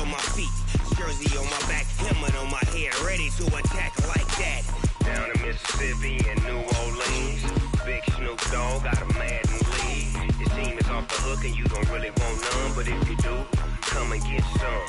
on my feet, jersey on my back, helmet on my head, ready to attack like that. Down in Mississippi and New Orleans, Big Snoop Dogg got a Madden league. Your team is off the hook and you don't really want none, but if you do, come and get some.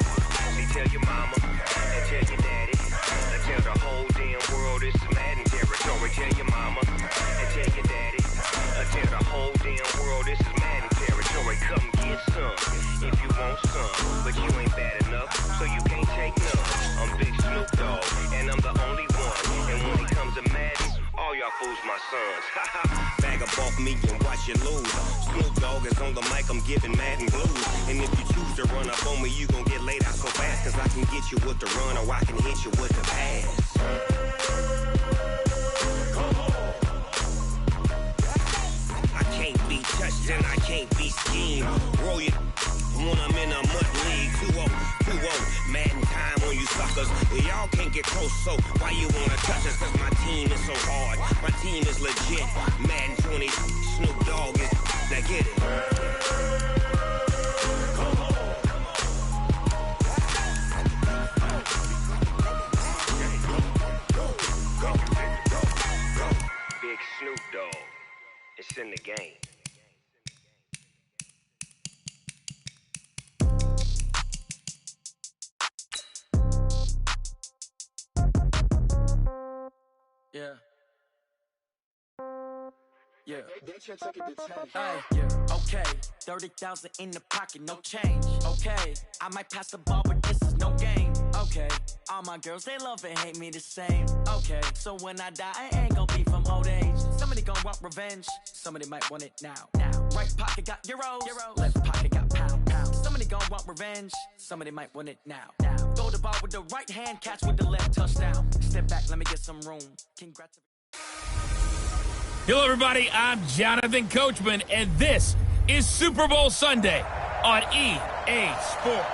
See, tell your mama and tell your daddy, and tell the whole damn world it's Madden territory. Tell your mama and tell your daddy, and tell the whole damn world this is Madden territory. Come get some if you want some, but you ain't bad enough, so you can't take none. I'm Big Snoop Dogg, and I'm the only one. And when it comes to Madden, all y'all fools my sons. Bag up off me and watch you lose. Snoop Dogg is on the mic, I'm giving Madden blues. And if you choose to run up on me, you gon' get laid out so fast. Cause I can get you with the run or I can hit you with the pass. I can't be touched and I can't be schemed. Roll you when I'm in a mud league. 2-0, Madden time on you suckers. Y'all can't get close, so why you wanna touch us? Cause my team is so hard, my team is legit. Madden 20, Snoop Dogg is, now get it. Big Snoop Dogg, it's in the game. Yeah. Yeah. Okay. 30,000 in the pocket, no change. Okay. I might pass the ball, but this is no game. Okay. All my girls, they love and hate me the same. Okay. So when I die, I ain't gonna be from old age. Somebody gonna want revenge. Somebody might want it now. Right pocket got euros. Left pocket got pound. Somebody gonna want revenge. Somebody might want it now. Throw the ball with the right hand, catch with the left, touchdown. Step back, let me get some room. Congrats. Hello, everybody. I'm Jonathan Coachman, and this is Super Bowl Sunday on EA Sports.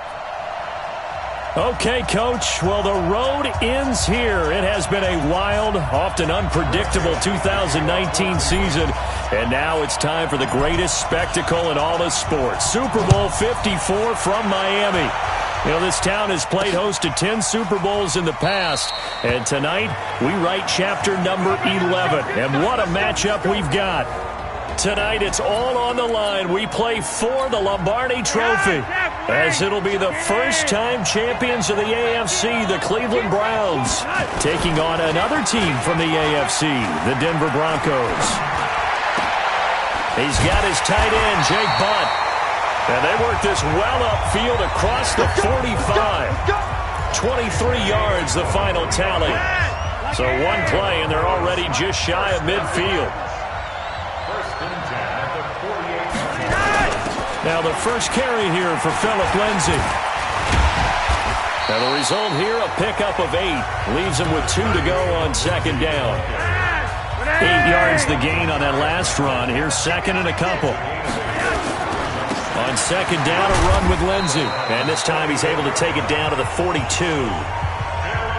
Okay, Coach. Well, the road ends here. It has been a wild, often unpredictable 2019 season, and now it's time for the greatest spectacle in all of sports. Super Bowl 54 from Miami. You know, this town has played host to 10 Super Bowls in the past, and tonight we write chapter number 11. And what a matchup we've got. Tonight it's all on the line. We play for the Lombardi Trophy, as it'll be the first-time champions of the AFC, the Cleveland Browns, taking on another team from the AFC, the Denver Broncos. He's got his tight end, Jake Butt. And they work this well upfield across the 45. 23 yards, the final tally. So one play, and they're already just shy of midfield. Now the first carry here for Phillip Lindsay. And the result here, a pickup of 8. Leaves him with 2 to go on second down. 8 yards the gain on that last run. Here's second and a couple. On second down, a run with Lindsay. And this time he's able to take it down to the 42.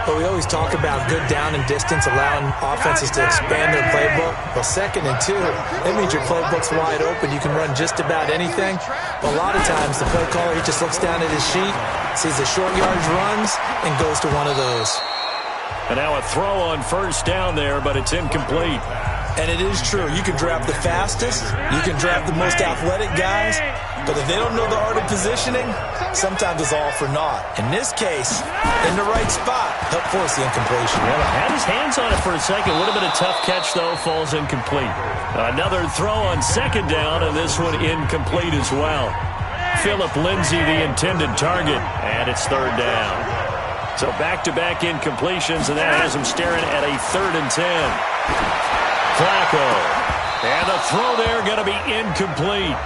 But we always talk about good down and distance, allowing offenses to expand their playbook. Well, 2nd and 2, that means your playbook's wide open. You can run just about anything. But a lot of times, the play caller, he just looks down at his sheet, sees the short yardage runs, and goes to one of those. And now a throw on first down there, but it's incomplete. And it is true. You can draft the fastest. You can draft the most athletic guys. But if they don't know the art of positioning, sometimes it's all for naught. In this case, in the right spot, help force the incompletion. Well, had his hands on it for a second. Would have been a tough catch, though. Falls incomplete. Another throw on second down, and this one incomplete as well. Phillip Lindsay, the intended target, and it's third down. So back-to-back incompletions, and that has him staring at a 3rd and 10. Flacco. And the throw there going to be incomplete.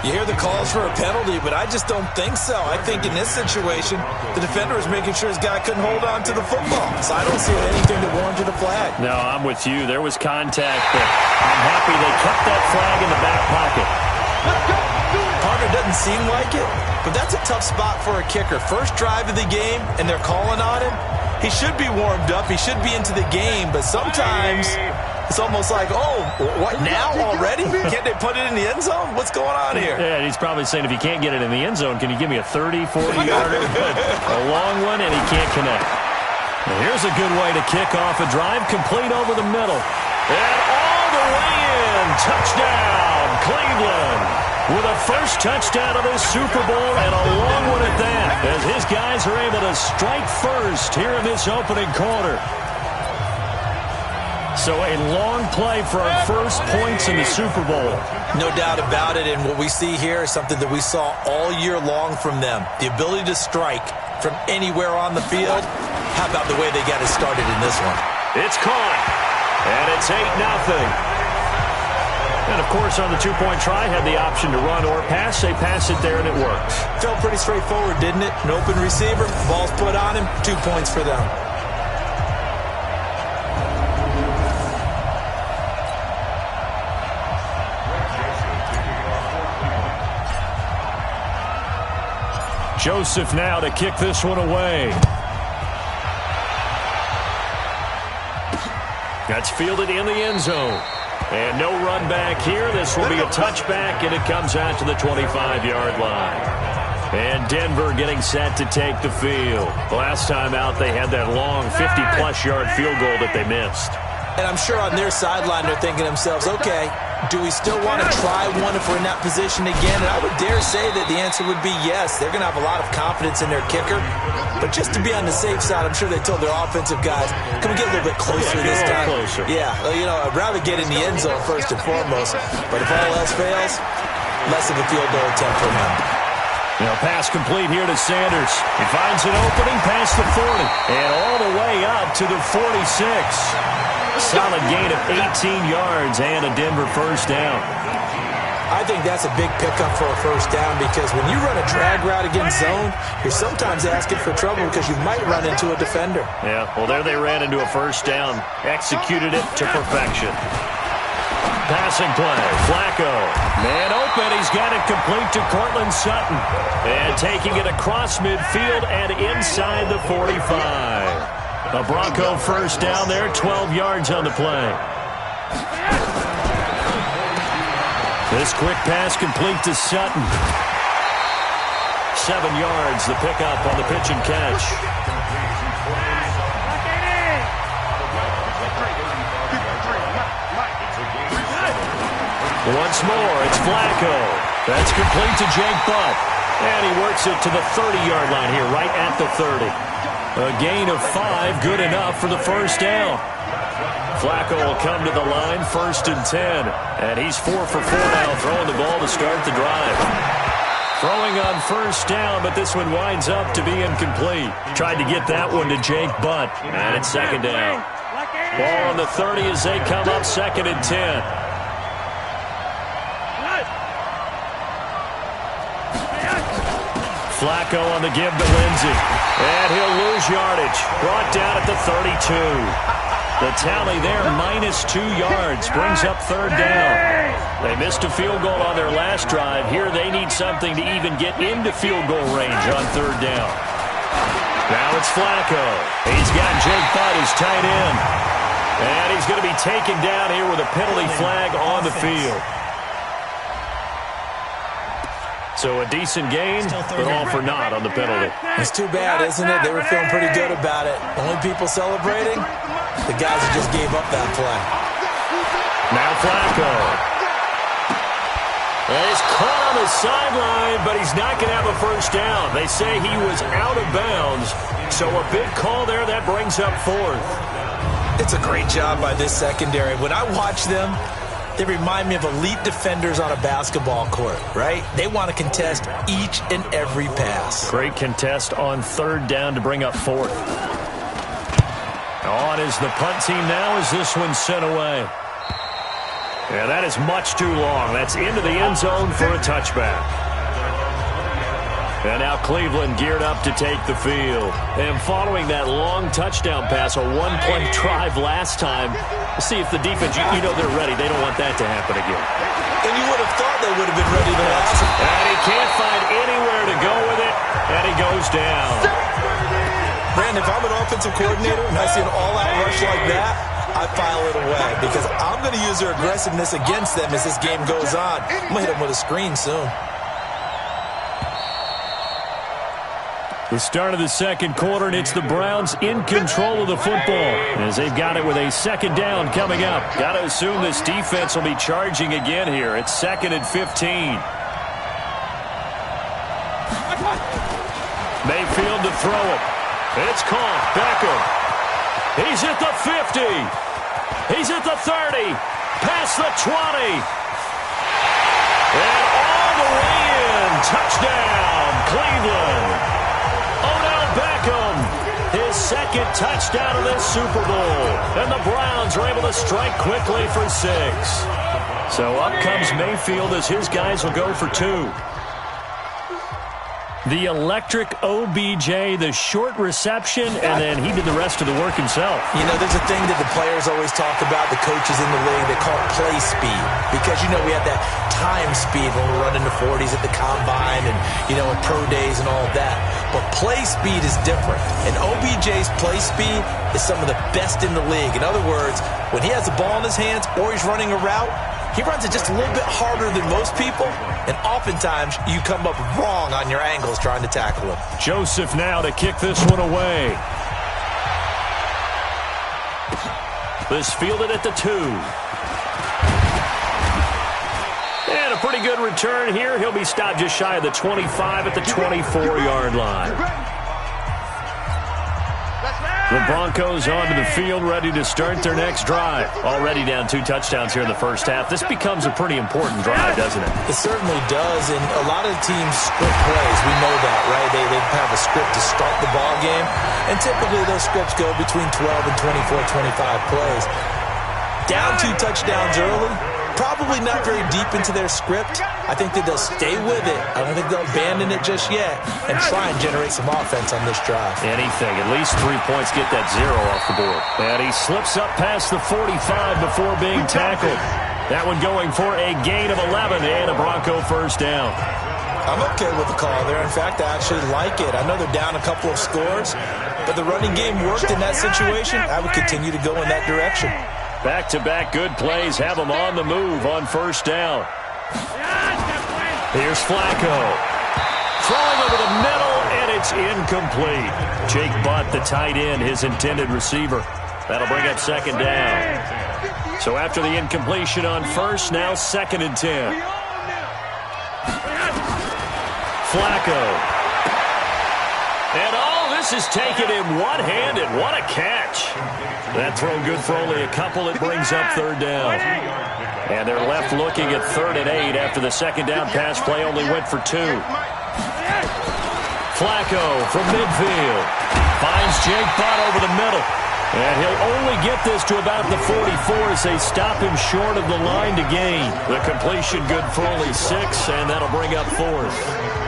You hear the calls for a penalty, but I just don't think so. I think in this situation, the defender is making sure his guy couldn't hold on to the football. So I don't see anything that warranted a flag. No, I'm with you. There was contact, but I'm happy they kept that flag in the back pocket. Parker doesn't seem like it, but that's a tough spot for a kicker. First drive of the game, and they're calling on him. He should be warmed up. He should be into the game, but sometimes It's almost like, oh, what now already? Can't they put it in the end zone? What's going on here? Yeah, he's probably saying, if you can't get it in the end zone, can you give me a 30, 40-yarder? A long one, and he can't connect. And here's a good way to kick off a drive, complete over the middle. And all the way in. Touchdown, Cleveland. With a first touchdown of this Super Bowl, and a long one at that, as his guys are able to strike first here in this opening quarter. So a long play for our first points in the Super Bowl. No doubt about it, and what we see here is something that we saw all year long from them. The ability to strike from anywhere on the field. How about the way they got it started in this one? It's caught, and it's 8-0. And, of course, on the two-point try, had the option to run or pass. They pass it there, and it works. Felt pretty straightforward, didn't it? An open receiver, ball's put on him, 2 points for them. Joseph now to kick this one away. That's fielded in the end zone. And no run back here. This will be a touchback, and it comes out to the 25-yard line. And Denver getting set to take the field. Last time out, they had that long 50-plus yard field goal that they missed. And I'm sure on their sideline they're thinking to themselves, okay, do we still want to try one if we're in that position again? And I would dare say that the answer would be yes. They're going to have a lot of confidence in their kicker. But just to be on the safe side, I'm sure they told their offensive guys, can we get a little bit closer this time? Closer. Yeah, you know, I'd rather get in the end zone first and foremost. But if all else fails, less of a field goal attempt for him. Now, pass complete here to Sanders. He finds an opening past the 40 and all the way up to the 46. Solid gain of 18 yards and a Denver first down. I think that's a big pickup for a first down because when you run a drag route against zone, you're sometimes asking for trouble because you might run into a defender. Yeah, well, there they ran into a first down. Executed it to perfection. Passing play, Flacco. Man open, he's got it complete to Cortland Sutton. And taking it across midfield and inside the 45. A Bronco first down there, 12 yards on the play. This quick pass complete to Sutton. 7 yards, the pickup on the pitch and catch. Once more, it's Flacco. That's complete to Jake Butt. And he works it to the 30-yard line here, right at the 30. A gain of 5, good enough for the first down. Flacco will come to the line, 1st and 10. And he's 4 for 4 now, throwing the ball to start the drive. Throwing on first down, but this one winds up to be incomplete. Tried to get that one to Jake Butt, and it's 2nd down. Ball on the 30 as they come up, 2nd and 10. Flacco on the give to Lindsey. And he'll lose yardage. Brought down at the 32. The tally there, -2 yards. Brings up 3rd down. They missed a field goal on their last drive. Here they need something to even get into field goal range on 3rd down. Now it's Flacco. He's got Jake Butt, his tight end. And he's going to be taken down here with a penalty flag on the field. So a decent gain, but all for naught on the penalty. It's too bad, isn't it? They were feeling pretty good about it. Only people celebrating, the guys who just gave up that play. Now Flacco. And he's caught on the sideline, but he's not going to have a first down. They say he was out of bounds. So a big call there, that brings up 4th. It's a great job by this secondary. When I watch them, they remind me of elite defenders on a basketball court, right? They want to contest each and every pass. Great contest on 3rd down to bring up 4th. On is the punt team now as this one's sent away. Yeah, that is much too long. That's into the end zone for a touchback. And now Cleveland geared up to take the field. And following that long touchdown pass, a one-play drive last time, see if the defense, you know they're ready. They don't want that to happen again. And you would have thought they would have been ready to last. And he can't find anywhere to go with it, and he goes down. Brandon, if I'm an offensive coordinator and I see an all-out rush like that, I file it away because I'm going to use their aggressiveness against them as this game goes on. I'm going to hit them with a screen soon. The start of the second quarter, and it's the Browns in control of the football as they've got it with a second down coming up. Got to assume this defense will be charging again here. It's 2nd and 15. Mayfield to throw it. It's caught. Beckham. He's at the 50. He's at the 30. Past the 20. And all the way in. Touchdown, Cleveland. Odell Beckham, his second touchdown of this Super Bowl. And the Browns are able to strike quickly for 6. So up comes Mayfield as his guys will go for 2. The electric OBJ, the short reception, and then he did the rest of the work himself. You know, there's a thing that the players always talk about, the coaches in the league, they call it play speed. Because, you know, we have that time speed when we're running the 40s at the combine and, you know, in pro days and all of that. But play speed is different. And OBJ's play speed is some of the best in the league. In other words, when he has the ball in his hands or he's running a route, he runs it just a little bit harder than most people, and oftentimes you come up wrong on your angles trying to tackle him. Joseph now to kick this one away. This fielded at the 2. And a pretty good return here. He'll be stopped just shy of the 25 at the 24-yard line. The Broncos onto the field, ready to start their next drive. Already down 2 touchdowns here in the first half. This becomes a pretty important drive, doesn't it? It certainly does, and a lot of teams script plays. We know that, right? They have a script to start the ball game, and typically those scripts go between 12 and 24, 25 plays. Down 2 touchdowns early, probably not very deep into their script. I think that they'll stay with it. I don't think they'll abandon it just yet and try and generate some offense on this drive. Anything. At least 3 points, get that 0 off the board. And he slips up past the 45 before being tackled. That one going for a gain of 11 and a Bronco first down. I'm okay with the call there. In fact, I actually like it. I know they're down a couple of scores, but the running game worked in that situation. I would continue to go in that direction. Back-to-back good plays have them on the move on first down. Here's Flacco. Throwing over the middle, and it's incomplete. Jake Butt, the tight end, his intended receiver. That'll bring up second down. So after the incompletion on first, now 2nd and 10. Flacco. And all this is taken in one-handed. What a catch. That throw good for only a couple. It brings up 3rd down. And they're left looking at 3rd and 8 after the second down pass play only went for 2. Flacco from midfield. Finds Jake Butt over the middle. And he'll only get this to about the 44 as they stop him short of the line to gain. The completion good for only 6, and that'll bring up 4th.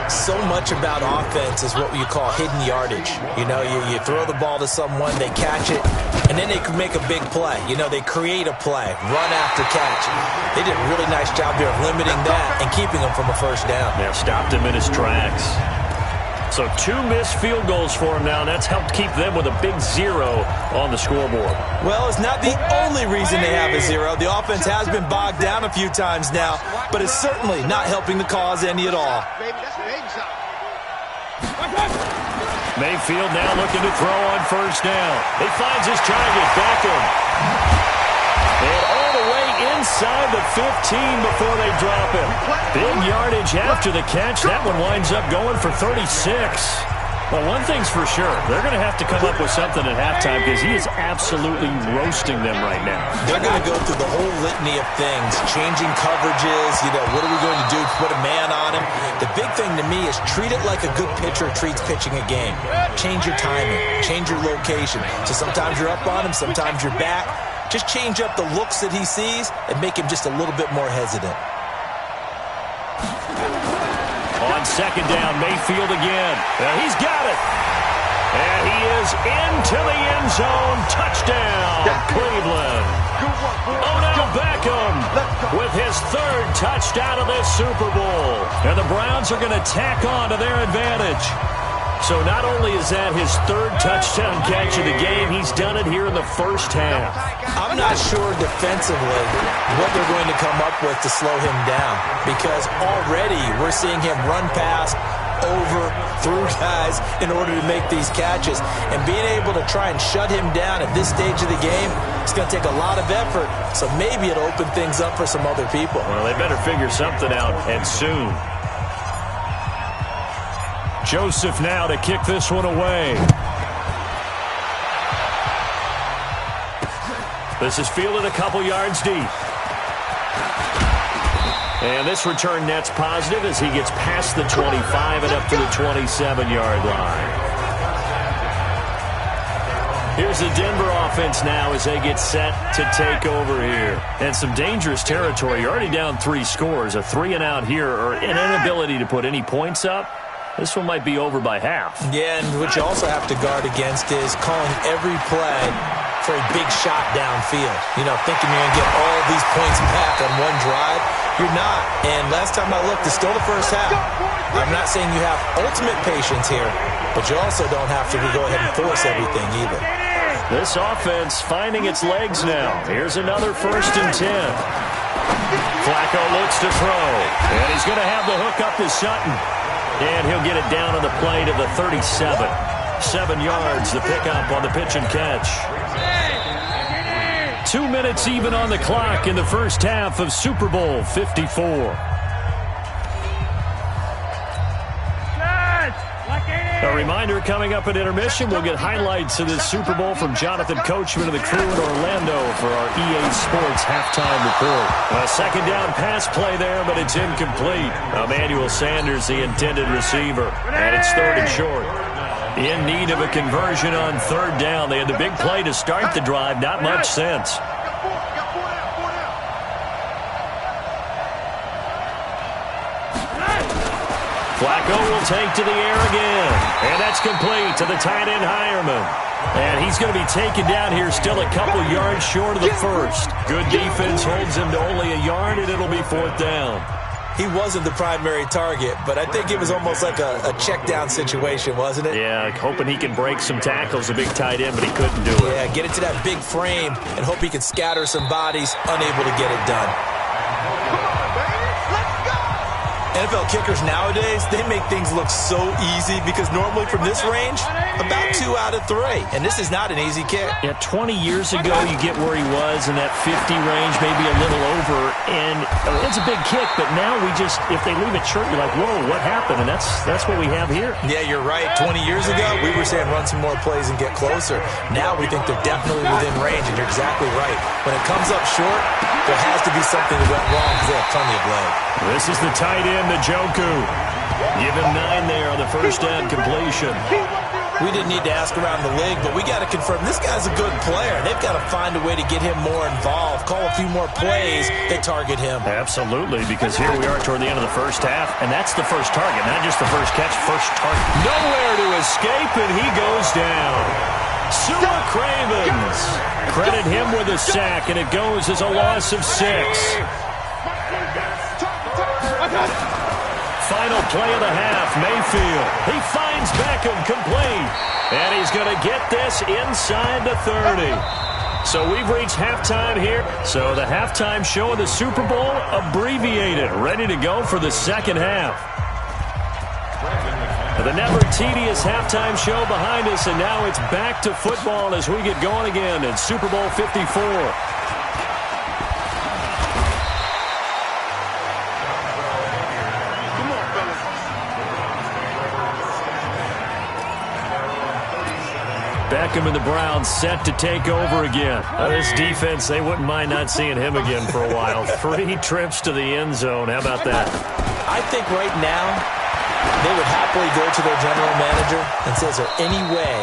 So much about offense is what you call hidden yardage. You know, you throw the ball to someone, they catch it, and then they can make a big play. You know, they create a play, run after catch. They did a really nice job there of limiting that and keeping him from a first down. Yeah, stopped him in his tracks. So 2 missed field goals for him now, and that's helped keep them with a big 0 on the scoreboard. Well, it's not the only reason they have a 0. The offense has been bogged down a few times now, but it's certainly not helping the cause any at all. Mayfield now looking to throw on first down. He finds his target, Beckham. And all the way inside the 15 before they drop him. Big yardage after the catch. That one winds up going for 36. Well, one thing's for sure. They're going to have to come up with something at halftime because he is absolutely roasting them right now. They're going to go through the whole litany of things, changing coverages, you know, what are we going to do? Put a man on him. The big thing to me is treat it like a good pitcher treats pitching a game. Change your timing, change your location. So sometimes you're up on him, sometimes you're back. Just change up the looks that he sees and make him just a little bit more hesitant. On second down, Mayfield again. He's got it. And he is into the end zone. Touchdown, Cleveland. Odell Beckham with his 3rd touchdown of this Super Bowl. And the Browns are going to tack on to their advantage. So not only is that his third touchdown catch of the game, he's done it here in the first half. I'm not sure defensively what they're going to come up with to slow him down, because already we're seeing him run past, over, through guys in order to make these catches. And being able to try and shut him down at this stage of the game, it's going to take a lot of effort. So maybe it'll open things up for some other people. Well, they better figure something out, and soon. Joseph now to kick this one away. This is fielded a couple yards deep. And this return net's positive as he gets past the 25 and up to the 27-yard line. Here's the Denver offense now as they get set to take over here. And some dangerous territory. You're already down 3 scores. A 3 and out here, or an inability to put any points up. This one might be over by half. Yeah, and what you also have to guard against is calling every play for a big shot downfield. You know, thinking you're going to get all these points back on one drive. You're not. And last time I looked, it's still the first half. I'm not saying you have ultimate patience here, but you also don't have to go ahead and force everything either. This offense finding its legs now. Here's another 1st and 10. Flacco looks to throw. And he's going to have the hook up to Sutton. And he'll get it down on the play to the 37. 7 yards, the pickup on the pitch and catch. 2 minutes even on the clock in the first half of Super Bowl 54. A reminder, coming up at intermission, we'll get highlights of this Super Bowl from Jonathan Coachman of the crew in Orlando for our EA Sports halftime report. A second down pass play there, but it's incomplete. Emmanuel Sanders, the intended receiver, and it's 3rd and short. In need of a conversion on 3rd down. They had the big play to start the drive. Not much sense. Flacco will take to the air again. And that's complete to the tight end Hireman. And he's going to be taken down here still a couple yards short of the first. Good defense holds him to only a yard, and it'll be 4th down. He wasn't the primary target, but I think it was almost like a check down situation, wasn't it? Yeah, hoping he can break some tackles, a big tight end, but he couldn't do it. Yeah, get it to that big frame and hope he can scatter some bodies, unable to get it done. NFL kickers nowadays, they make things look so easy because normally from this range, about 2 out of 3. And this is not an easy kick. Yeah, 20 years ago, you get where he was in that 50 range, maybe a little over. And it's a big kick, but now we just, if they leave it short, you're like, whoa, what happened? And that's what we have here. Yeah, you're right. 20 years ago, we were saying run some more plays and get closer. Now we think they're definitely within range, and you're exactly right. When it comes up short, there has to be something that went wrong because they have plenty of leg. This is the tight end, Njoku. Give him 9 there on the first down completion. We didn't need to ask around the league, but we got to confirm this guy's a good player. They've got to find a way to get him more involved, call a few more plays that target him. Absolutely, because here we are toward the end of the first half, and that's the first target, not just the first catch, first target. Nowhere to escape, and he goes down. Sua Cravens. Credit him with a sack, and it goes as a loss of 6. Final play of the half, Mayfield. He finds Beckham complete. And he's going to get this inside the 30. So we've reached halftime here. So the halftime show of the Super Bowl abbreviated, ready to go for the second half. The never tedious halftime show behind us, and now it's back to football as we get going again in Super Bowl 54. Beckham and the Browns set to take over again. This defense, they wouldn't mind not seeing him again for a while. 3 trips to the end zone. How about that? I think right now they would happily go to their general manager and say, is there any way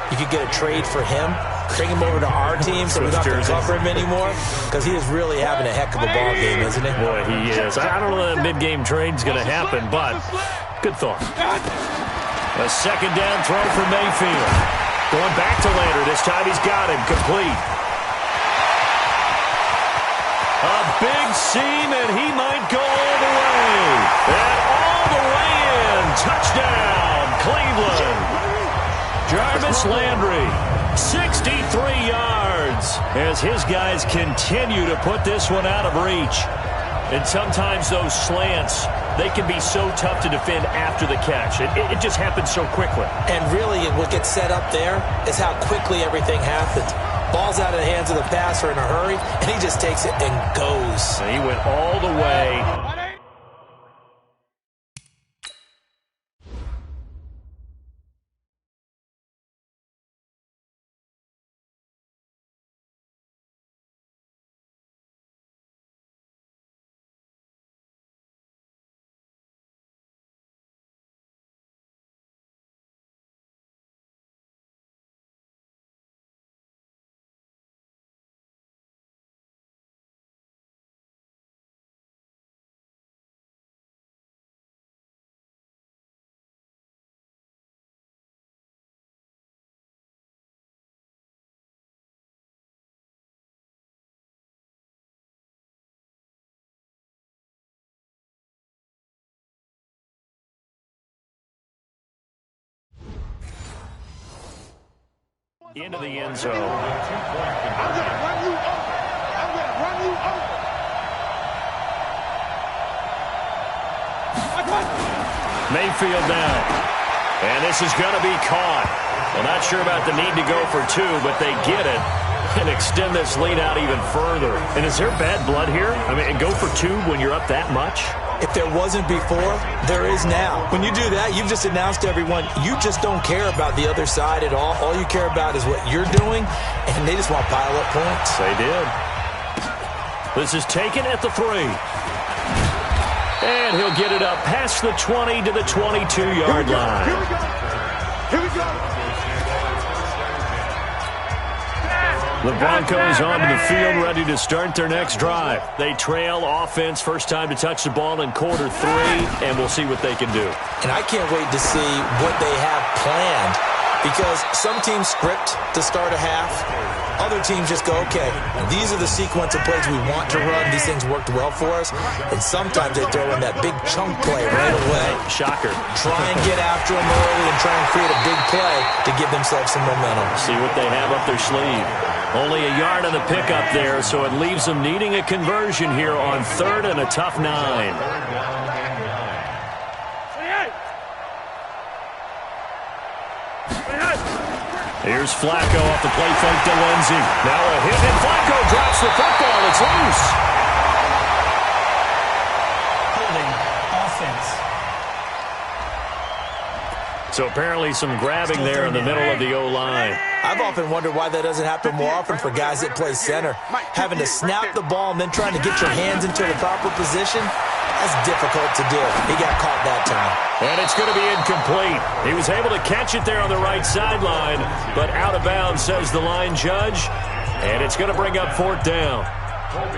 you could get a trade for him? Bring him over to our team so we don't have to cover him anymore? Because he is really having a heck of a ball game, isn't he? Boy, he is. I don't know that mid-game trade's going to happen, but good thought. A second down throw for Mayfield. Going back to Lander. This time he's got him complete. A big seam, and he might go all the way. And all the way in. Touchdown, Cleveland. Jarvis Landry, 63 yards, as his guys continue to put this one out of reach. And sometimes those slants, they can be so tough to defend after the catch. It just happens so quickly. And really, what gets set up there is how quickly everything happens. Ball's out of the hands of the passer in a hurry, and he just takes it and goes. And he went all the way. Into the end zone. I'm going to run you over. I'm going to run you over. Mayfield down. And this is going to be caught. Well, not sure about the need to go for two, but they get it and extend this lead out even further. And is there bad blood here? I mean, go for two when you're up that much? If there wasn't before, there is now. When you do that, you've just announced to everyone, you just don't care about the other side at all. All you care about is what you're doing, and they just want to pile up points. They did. This is taken at the 3. And he'll get it up past the 20 to the 22-yard line. Here we go. Here we go. The Broncos onto the field, ready to start their next drive. They trail offense, first time to touch the ball in quarter 3, and we'll see what they can do. And I can't wait to see what they have planned, because some teams script to start a half. Other teams just go, okay, these are the sequence of plays we want to run. These things worked well for us. And sometimes they throw in that big chunk play right away. Shocker. Try and get after them early and try and create a big play to give themselves some momentum. See what they have up their sleeve. Only a yard on the pickup there, so it leaves them needing a conversion here on 3rd and a tough 9. Here's Flacco off the play fake to Lindsey. Now a hit, and Flacco drops the football. It's loose. Holding offense. So apparently some grabbing there in the middle of the O-line. I've often wondered why that doesn't happen more often for guys that play center. Having to snap the ball and then trying to get your hands into the proper position, that's difficult to do. He got caught that time. And it's going to be incomplete. He was able to catch it there on the right sideline, but out of bounds, says the line judge. And it's going to bring up 4th down.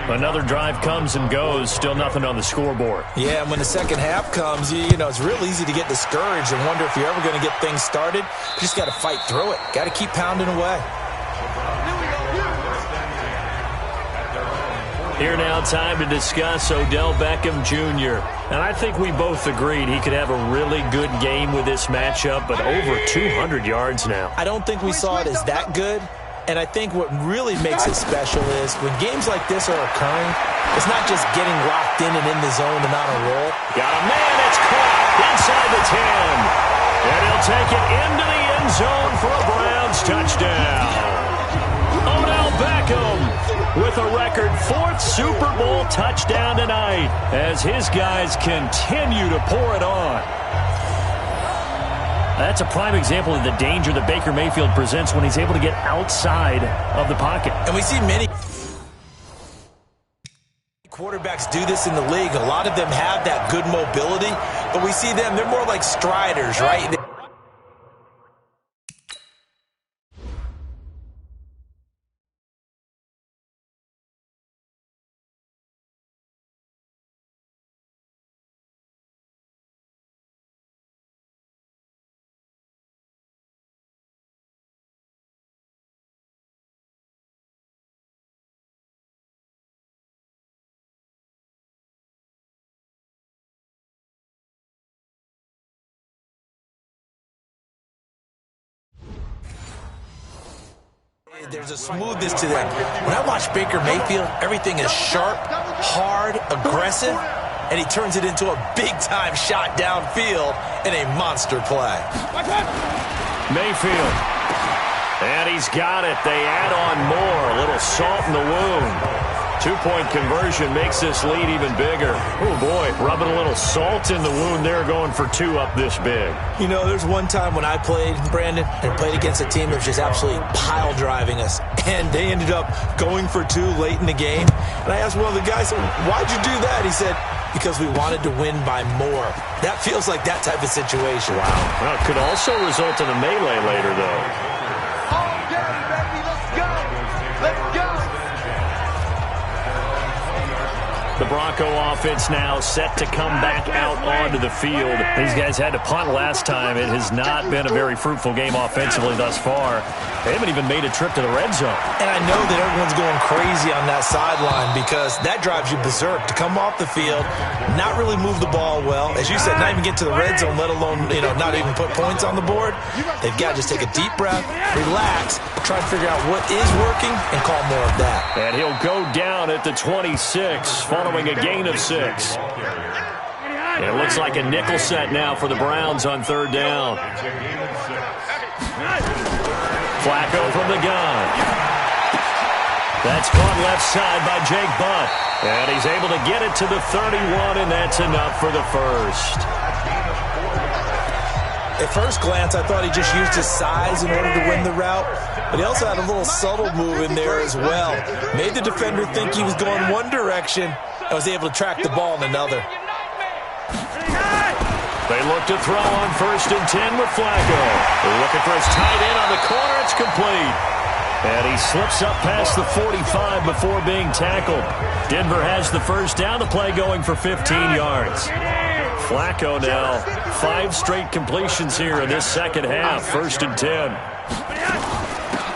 Another drive comes and goes, still nothing on the scoreboard. Yeah, and when the second half comes, you know, it's real easy to get discouraged and wonder if you're ever going to get things started. You just got to fight through it. Got to keep pounding away. Here now, time to discuss Odell Beckham Jr. And I think we both agreed he could have a really good game with this matchup, but over 200 yards now. I don't think we saw it as that good. And I think what really makes it special is when games like this are occurring, it's not just getting locked in and in the zone and on a roll. Got a man that's caught inside the 10. And he'll take it into the end zone for a Browns touchdown. Odell Beckham with a record 4th Super Bowl touchdown tonight as his guys continue to pour it on. That's a prime example of the danger that Baker Mayfield presents when he's able to get outside of the pocket. And we see many quarterbacks do this in the league. A lot of them have that good mobility, but we see them, they're more like striders, right? There's a smoothness to that. When I watch Baker Mayfield, everything is sharp, hard, aggressive, and he turns it into a big-time shot downfield in a monster play. Mayfield. And he's got it. They add on more. A little salt in the wound. Two-point conversion makes this lead even bigger. Oh, boy, rubbing a little salt in the wound there, going for two up this big. You know, there's one time when I played, Brandon, and played against a team that was just absolutely pile-driving us, and they ended up going for two late in the game. And I asked one of the guys, why'd you do that? He said, because we wanted to win by more. That feels like that type of situation. Wow. Well, it could also result in a melee later, though. Okay, baby, let's go. Let's go. The Bronco offense now set to come back out onto the field. These guys had to punt last time. It has not been a very fruitful game offensively thus far. They haven't even made a trip to the red zone. And I know that everyone's going crazy on that sideline because that drives you berserk. To come off the field, not really move the ball well. As you said, not even get to the red zone, let alone, not even put points on the board. They've got to just take a deep breath, relax, try to figure out what is working, and call more of that. And he'll go down at the 26, following a gain of 6. And it looks like a nickel set now for the Browns on third down. Flacco from the gun. That's caught left side by Jake Butt. And he's able to get it to the 31, and that's enough for the first. At first glance, I thought he just used his size in order to win the route, but he also had a little subtle move in there as well. Made the defender think he was going one direction and was able to track the ball in another. They look to throw on 1st and 10 with Flacco. They're looking for his tight end on the corner. It's complete. And he slips up past the 45 before being tackled. Denver has the first down. The play going for 15 yards. Flacco now, 5 straight completions here in this second half. 1st and 10.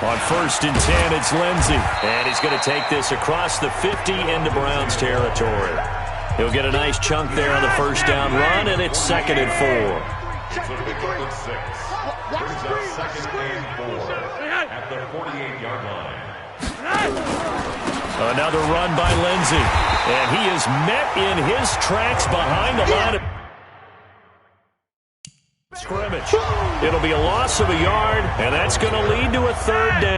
On 1st and 10, it's Lindsey. And he's going to take this across the 50 into Browns territory. He'll get a nice chunk there on the first down run, and it's 2nd and 4. Brings up 2nd and 4 at the 48-yard line. Another run by Lindsey. And he is met in his tracks behind the line of scrimmage. It'll be a loss of a yard, and that's going to lead to a 3rd down.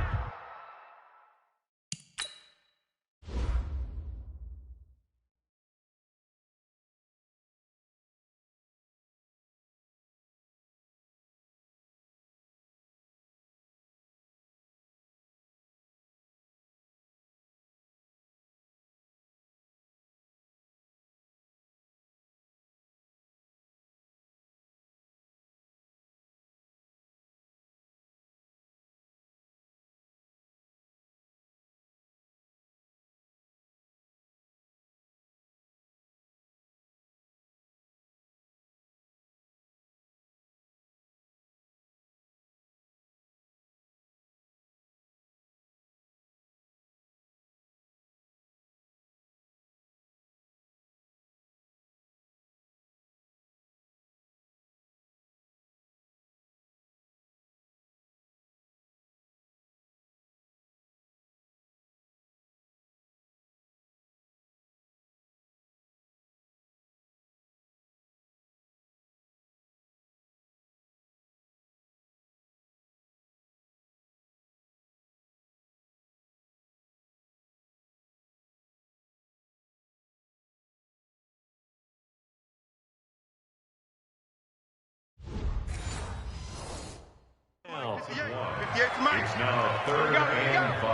It's now 3rd and 5.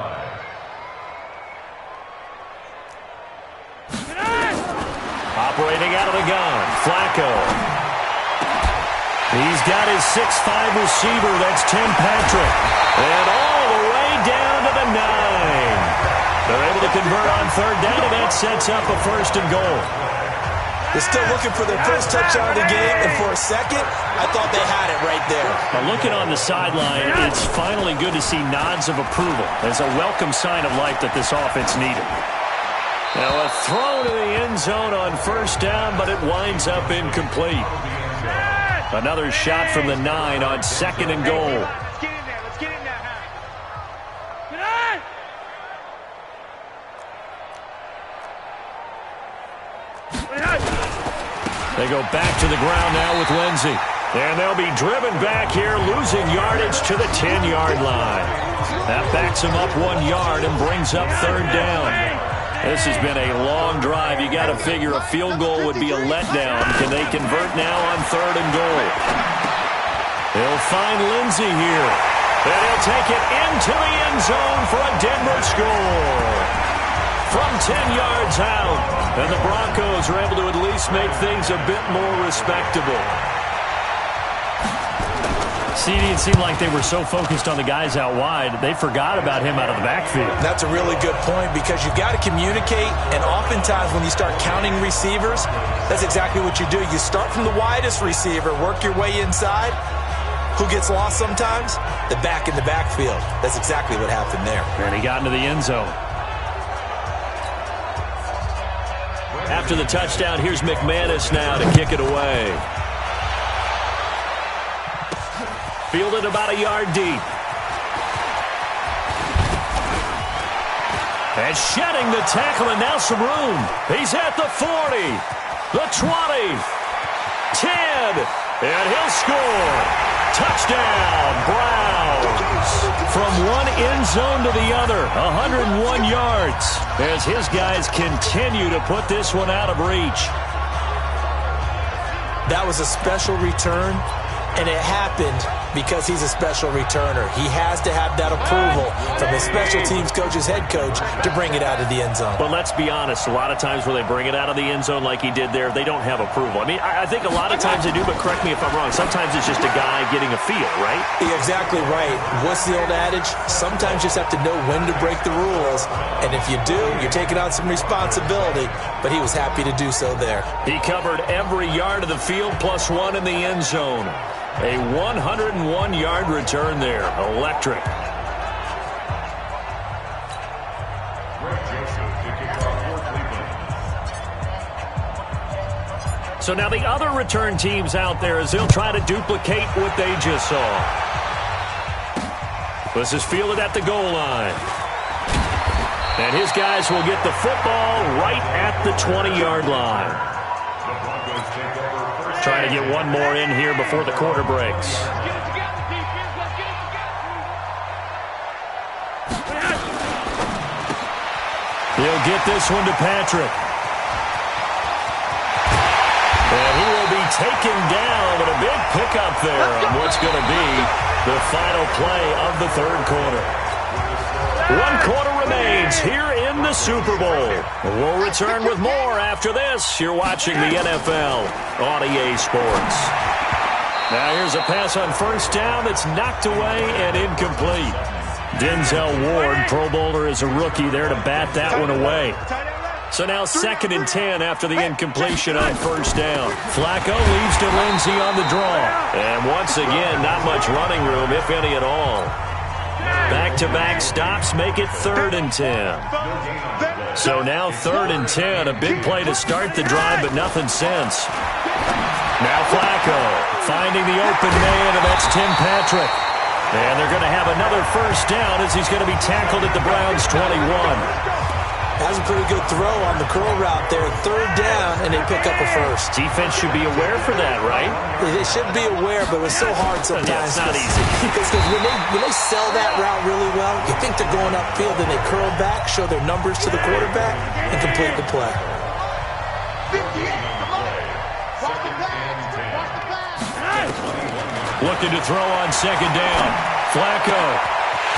Operating out of the gun, Flacco. He's got his 6'5" receiver, that's Tim Patrick. And all the way down to the 9. They're able to convert on 3rd down, and that sets up a 1st and goal. They're still looking for their first touchdown of the game, and for a second, I thought they had it right there. Now looking on the sideline, it's finally good to see nods of approval as a welcome sign of life that this offense needed. Now a throw to the end zone on 1st down, but it winds up incomplete. Another shot from the 9 on 2nd and goal. Let's get in there. They go back to the ground now with Lindsey. And they'll be driven back here, losing yardage to the 10-yard line. That backs them up 1 yard and brings up third down. This has been a long drive. You got to figure a field goal would be a letdown. Can they convert now on third and goal? They'll find Lindsey here. And he'll take it into the end zone for a Denver score. From 10 yards out. And the Broncos are able to at least make things a bit more respectable. CD, it seemed like they were so focused on the guys out wide, they forgot about him out of the backfield. That's a really good point because you've got to communicate, and oftentimes when you start counting receivers, that's exactly what you do. You start from the widest receiver, work your way inside. Who gets lost sometimes? The back in the backfield. That's exactly what happened there. And he got into the end zone. After the touchdown, here's McManus now to kick it away. Fielded about a yard deep. And shedding the tackle, and now some room. He's at the 40, the 20, 10, and he'll score. Touchdown, Browns. From one end zone to the other, 101 yards, as his guys continue to put this one out of reach. That was a special return, and it happened because he's a special returner. He has to have that approval from his special teams coach's head coach to bring it out of the end zone. But let's be honest, a lot of times when they bring it out of the end zone like he did there, they don't have approval. I mean, I think a lot of times they do, but correct me if I'm wrong. Sometimes it's just a guy getting a feel, right? You're exactly right. What's the old adage? Sometimes you just have to know when to break the rules. And if you do, you're taking on some responsibility. But he was happy to do so there. He covered every yard of the field plus one in the end zone. A 101-yard return there. Electric. So now the other return teams out there as they'll try to duplicate what they just saw. This is fielded at the goal line. And his guys will get the football right at the 20-yard line. Trying to get one more in here before the quarter breaks. He'll get this one to Patrick. And he will be taken down with a big pickup there on what's going to be the final play of the third quarter. 1 quarter remains here in the Super Bowl. We'll return with more after this. You're watching the NFL on EA Sports. Now here's a pass on first down that's knocked away and incomplete. Denzel Ward, Pro Bowler as a rookie, there to bat that one away. So now 2nd and 10 after the incompletion on first down. Flacco leads to Lindsey on the draw. And once again, not much running room, if any at all. Back-to-back stops make it 3rd and 10. So now 3rd and 10, a big play to start the drive, but nothing since. Now Flacco finding the open man, and that's Tim Patrick. And they're going to have another first down as he's going to be tackled at the Browns' 21. That was a pretty good throw on the curl route there. 3rd down, and they pick up a first. Defense should be aware for that, right? They should be aware, but it's so hard sometimes. Yeah, it's not easy. Because when they sell that route really well, you think they're going upfield, and they curl back, show their numbers to the quarterback, and complete the play. Looking to throw on 2nd down. Flacco.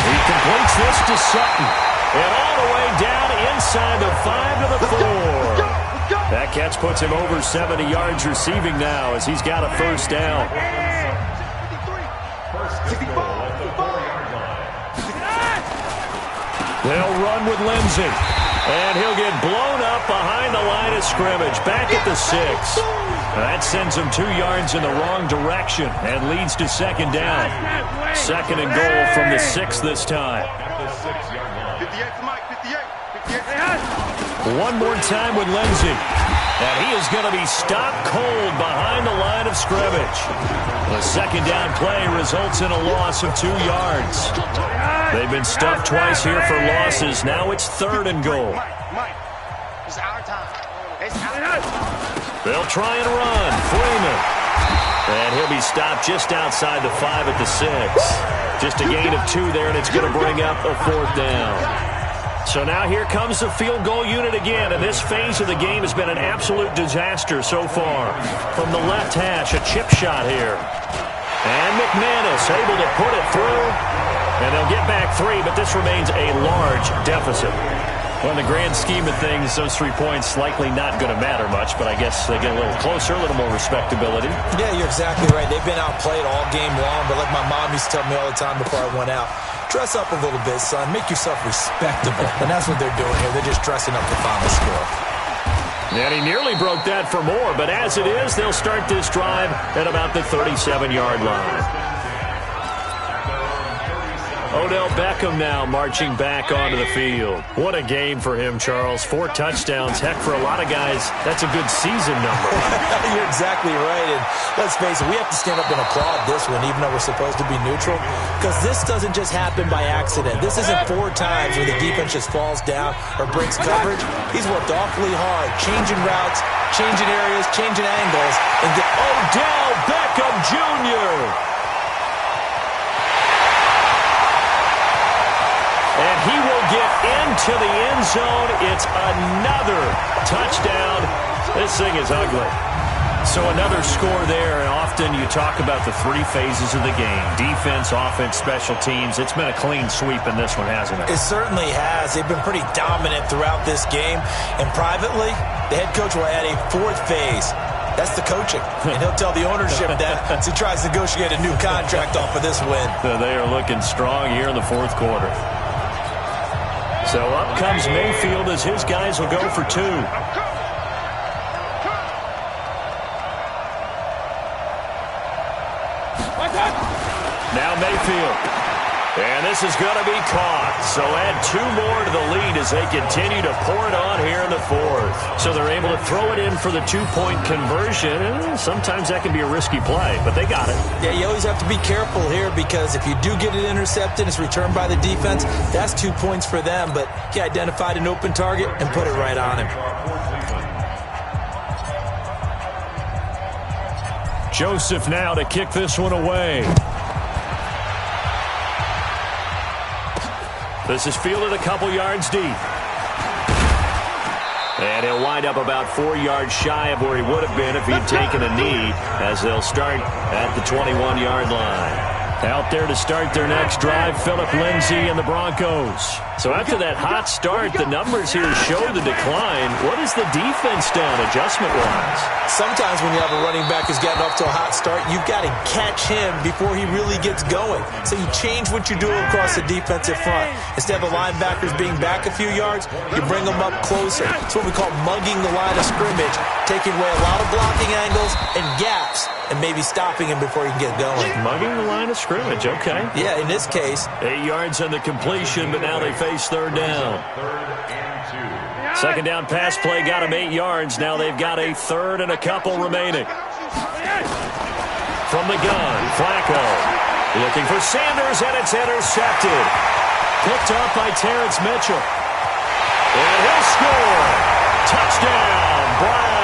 He completes this to Sutton. And all the way down inside the 5 to the 4. That catch puts him over 70 yards receiving now as he's got a first down. They'll run with Lindsey. And he'll get blown up behind the line of scrimmage. Back at the 6. That sends him 2 yards in the wrong direction and leads to 2nd down. 2nd and goal from the 6 this time. One more time with Lindsey. And he is going to be stopped cold behind the line of scrimmage. The 2nd down play results in a loss of 2 yards. They've been stuffed twice here for losses. Now it's 3rd and goal. It's our time. It's our time. They'll try and run. Freeman. And he'll be stopped just outside the 5 at the 6. Just a gain of 2 there, and it's going to bring up a 4th down. So now here comes the field goal unit again, and this phase of the game has been an absolute disaster so far. From the left hash, a chip shot here. And McManus able to put it through. And they'll get back 3, but this remains a large deficit. Well, in the grand scheme of things, those 3 points likely not going to matter much, but I guess they get a little closer, a little more respectability. Yeah, you're exactly right. They've been outplayed all game long, but like my mom used to tell me all the time before I went out, dress up a little bit, son. Make yourself respectable. And that's what they're doing here. They're just dressing up the final score. And he nearly broke that for more, but as it is, they'll start this drive at about the 37-yard line. Odell Beckham now marching back onto the field. What a game for him, Charles. 4 touchdowns. Heck, for a lot of guys, that's a good season number. You're exactly right. And let's face it, we have to stand up and applaud this one, even though we're supposed to be neutral, because this doesn't just happen by accident. This isn't 4 times where the defense just falls down or breaks coverage. He's worked awfully hard, changing routes, changing areas, changing angles, and get Odell Beckham Jr. And he will get into the end zone. It's another touchdown. This thing is ugly. So another score there, and often you talk about the 3 phases of the game. Defense, offense, special teams. It's been a clean sweep in this one, hasn't it? It certainly has. They've been pretty dominant throughout this game. And privately, the head coach will add a 4th phase. That's the coaching. And he'll tell the ownership that as he tries to negotiate a new contract off of this win. They are looking strong here in the 4th quarter. So up comes Mayfield as his guys will go for 2. Now Mayfield. And this is going to be caught. So add 2 more to the lead as they continue to pour it on here in the 4th. So they're able to throw it in for the 2-point conversion. And sometimes that can be a risky play, but they got it. Yeah, you always have to be careful here because if you do get it intercepted, it's returned by the defense, that's 2 points for them. But he identified an open target and put it right on him. Joseph now to kick this one away. This is fielded a couple yards deep. And he'll wind up about 4 yards shy of where he would have been if he'd taken a knee, as they'll start at the 21-yard line. Out there to start their next drive, Phillip Lindsay and the Broncos. So after that hot start, the numbers here show the decline. What has the defense done adjustment-wise? Sometimes when you have a running back who's gotten off to a hot start, you've got to catch him before he really gets going. So you change what you do across the defensive front. Instead of the linebackers being back a few yards, you bring them up closer. It's what we call mugging the line of scrimmage, taking away a lot of blocking angles and gaps, and maybe stopping him before he can get going. Mugging the line of scrimmage, okay. Yeah, in this case. 8 yards on the completion, but now they face 3rd down. 2nd down pass play got them 8 yards. Now they've got a 3rd and a couple remaining. From the gun, Flacco. Looking for Sanders, and it's intercepted. Picked up by Terrence Mitchell. And he'll score. Touchdown, Browns.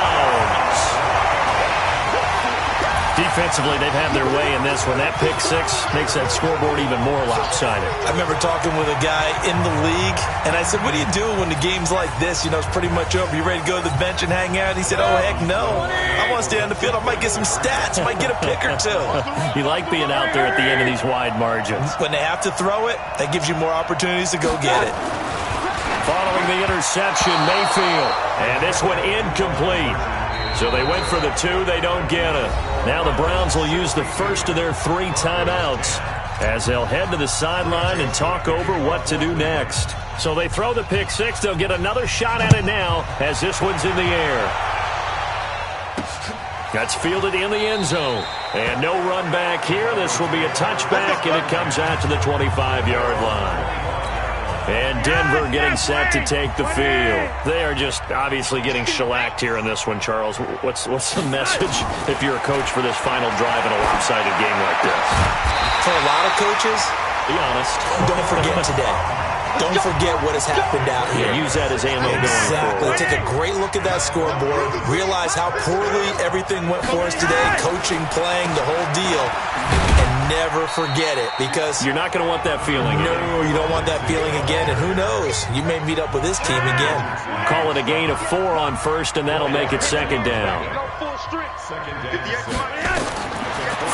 Defensively, they've had their way in this one. That pick 6 makes that scoreboard even more lopsided. I remember talking with a guy in the league, and I said, what do you do when the game's like this? You know, it's pretty much over. You ready to go to the bench and hang out? He said, oh, heck no. I want to stay on the field. I might get some stats. I might get a pick or 2. You like being out there at the end of these wide margins. When they have to throw it, that gives you more opportunities to go get it. Following the interception, Mayfield. And this one incomplete. So they went for the 2. They don't get it. Now the Browns will use the first of their 3 timeouts as they'll head to the sideline and talk over what to do next. So they throw the pick 6. They'll get another shot at it now as this one's in the air. That's fielded in the end zone. And no run back here. This will be a touchback, and it comes out to the 25-yard line. And Denver getting set to take the field. They are just obviously getting shellacked here in this one, Charles. What's the message if you're a coach for this final drive in a lopsided game like this? For a lot of coaches, be honest. Don't forget today. don't forget what has happened out here. Use that as ammo going forward. Take a great look at that scoreboard. Realize how poorly everything went for us today. Coaching, playing, the whole deal. And never forget it, because you're not going to want that feeling. No, you don't want that feeling again. And who knows? You may meet up with this team again. Call it a gain of 4 on first, and that'll make it second down.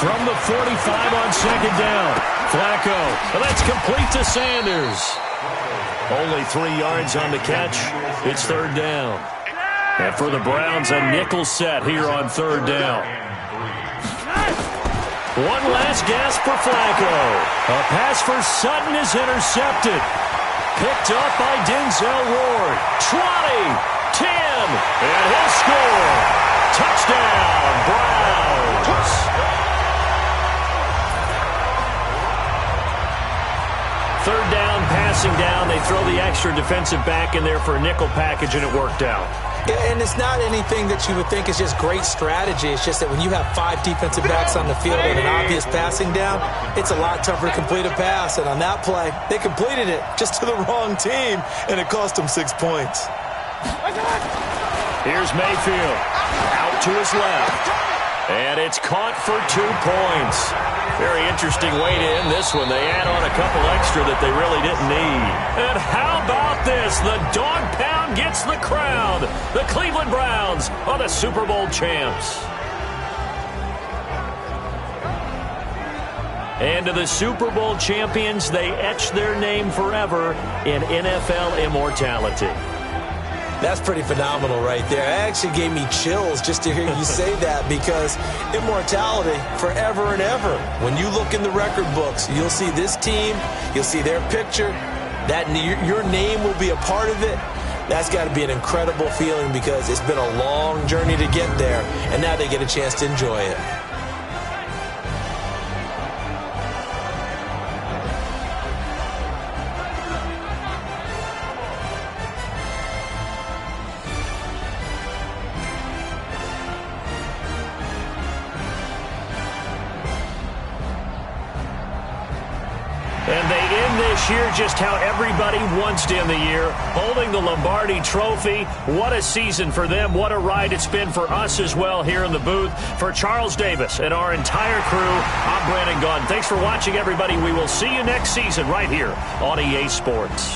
From the 45 on second down, Flacco. And that's complete to Sanders. Only 3 yards on the catch. It's third down. And for the Browns, a nickel set here on third down. One last gasp for Flacco. A pass for Sutton is intercepted. Picked up by Denzel Ward. 20, 10, and he'll score. Touchdown, Browns. Third down, passing down. They throw the extra defensive back in there for a nickel package, and it worked out. Yeah, and it's not anything that you would think is just great strategy. It's just that when you have 5 defensive backs on the field and an obvious passing down, it's a lot tougher to complete a pass. And on that play, they completed it just to the wrong team, and it cost them 6 points. Here's Mayfield. Out to his left. And it's caught for 2 points. Very interesting way to end this one. They add on a couple extra that they really didn't need. And how about this? The dog pound gets the crown. The Cleveland Browns are the Super Bowl champs. And to the Super Bowl champions, they etch their name forever in NFL immortality. That's pretty phenomenal right there. It actually gave me chills just to hear you say that, because immortality forever and ever. When you look in the record books, you'll see this team, you'll see their picture, that your name will be a part of it. That's got to be an incredible feeling, because it's been a long journey to get there, and now they get a chance to enjoy it. And they end this year just how everybody wants to end the year, holding the Lombardi Trophy. What a season for them. What a ride it's been for us as well here in the booth. For Charles Davis and our entire crew, I'm Brandon Gunn. Thanks for watching, everybody. We will see you next season right here on EA Sports.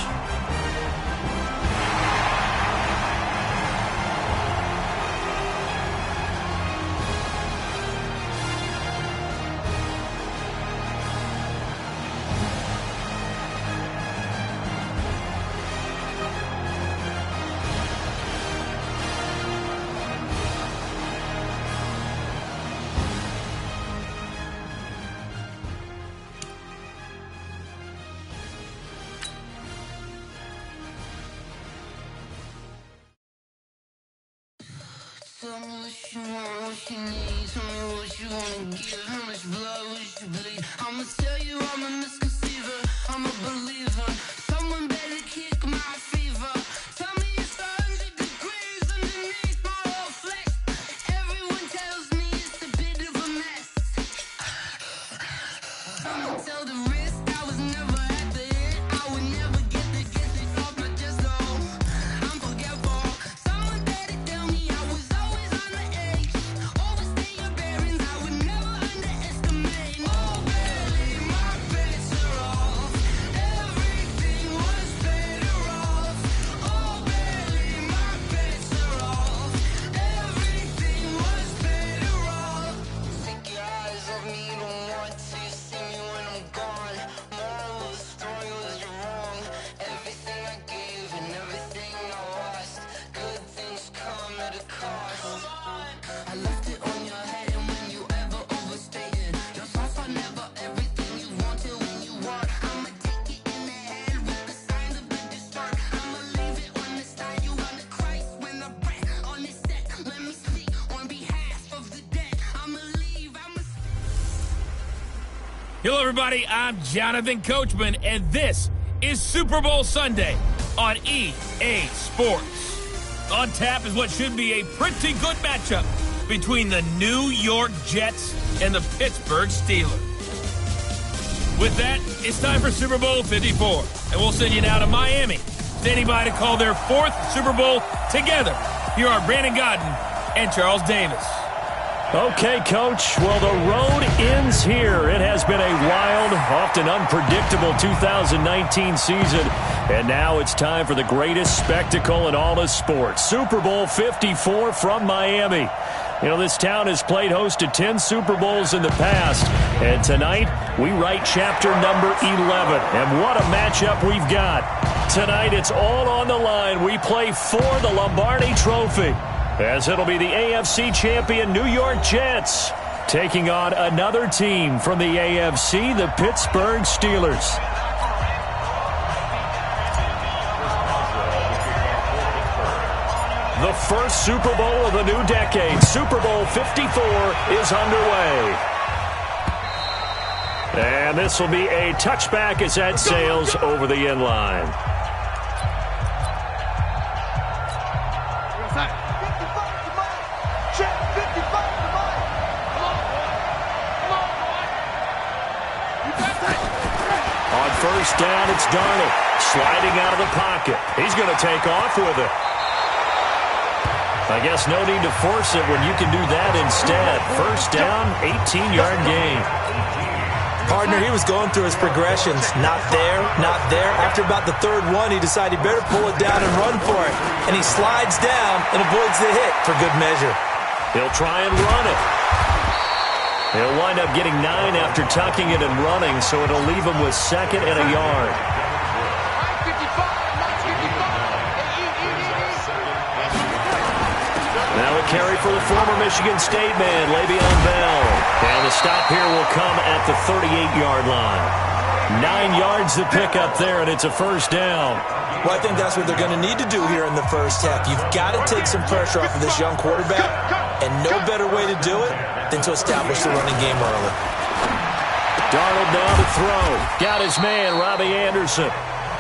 Tell me what you want, what you need. Tell me what you wanna give. How much blood would you bleed? I'ma tell you I'm a misconceiver. I'm a believer. Someone better kick my fever. Tell me it's 100 degrees underneath my whole flesh. Everyone tells me it's a bit of a mess. I'ma tell the risk I was never at the end. I would never get the gist off my chest though. I'm forgetful. Someone better tell me I was always on the edge. Overstay your bearings, I would never underestimate. Oh baby, my bets are off. Everything was better off. Oh baby, my bets are off. Everything was better off. Take your eyes off me, don't want to see me when I'm gone. Moral of the story was you're wrong. Everything I gave and everything I lost. Good things come at a cost. I left it on your head, and when you ever overstated, your thoughts are never everything you wanted when you want. I'ma take it in the head with the signs of the distort. I'ma leave it on the side. You on the Christ when I breath on this set. Let me speak on behalf of the dead. I'ma leave. Hello, everybody. I'm Jonathan Coachman, and this is Super Bowl Sunday on EA Sports. On tap is what should be a pretty good matchup between the New York Jets and the Pittsburgh Steelers. With that, it's time for Super Bowl 54. And we'll send you now to Miami, standing by to call their 4th Super Bowl together. Here are Brandon Gaudin and Charles Davis. Okay, Coach. Well, the road ends here. It has been a wild, often unpredictable 2019 season. And now it's time for the greatest spectacle in all of sports. Super Bowl 54 from Miami. You know, this town has played host to 10 Super Bowls in the past. And tonight, we write chapter number 11. And what a matchup we've got. Tonight, it's all on the line. We play for the Lombardi Trophy, as it'll be the AFC champion New York Jets taking on another team from the AFC, the Pittsburgh Steelers. The first Super Bowl of the new decade, Super Bowl 54, is underway. And this will be a touchback as that sails over the end line. On first down, it's Darnold sliding out of the pocket. He's going to take off with it. I guess no need to force it when you can do that instead. First down, 18-yard gain. Partner, he was going through his progressions. Not there, not there. After about the third one, he decided he better pull it down and run for it. And he slides down and avoids the hit for good measure. He'll try and run it. He'll wind up getting 9 after tucking it and running, so it'll leave him with 2nd and a yard. Now a carry for the former Michigan State man, Le'Veon Bell. And the stop here will come at the 38-yard line. 9 yards to pick up there, and it's a first down. Well, I think that's what they're going to need to do here in the first half. You've got to take some pressure off of this young quarterback, and no better way to do it than to establish the running game early. Darnold now to throw. Got his man, Robbie Anderson.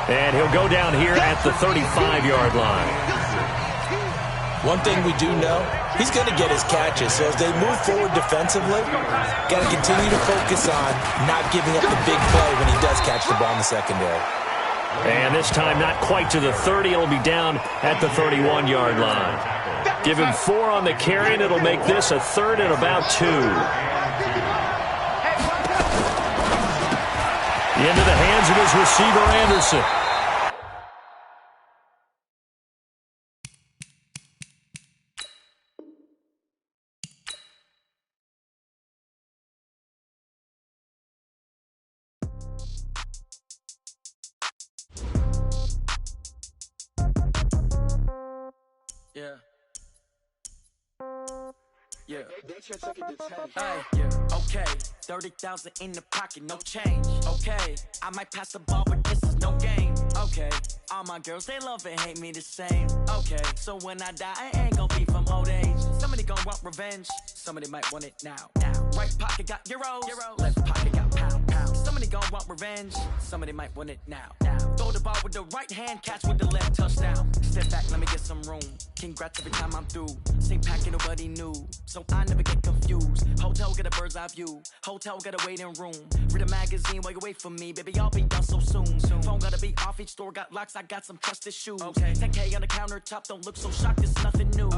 And he'll go down here at the 35-yard line. One thing we do know, he's going to get his catches. So as they move forward defensively, got to continue to focus on not giving up the big play when he does catch the ball in the secondary. And this time not quite to the 30. It'll be down at the 31-yard line. Give him 4 on the carry, and it'll make this a 3rd and about 2. Into the hands of his receiver, Anderson. Yeah. Hey, yeah. Okay, 30,000 in the pocket, no change. Okay, I might pass the ball, but this is no game. Okay, all my girls, they love and hate me the same. Okay, so when I die, I ain't gon' be from old age. Somebody gon' want revenge, somebody might want it now. Right pocket got euros, left pocket got pound. Somebody gon' want revenge, somebody might want it now. Throw the ball with the right hand, catch with the left, touchdown. Step back, let me get some room. Congrats every time I'm through. Same packet, nobody knew, so I never get confused. Hotel got a bird's eye view, hotel got a waiting room. Read a magazine while you wait for me, baby, I'll be done so soon. Phone gotta be off, each store got locks, I got some trusted shoes. 10K on the countertop, don't look so shocked, it's nothing new.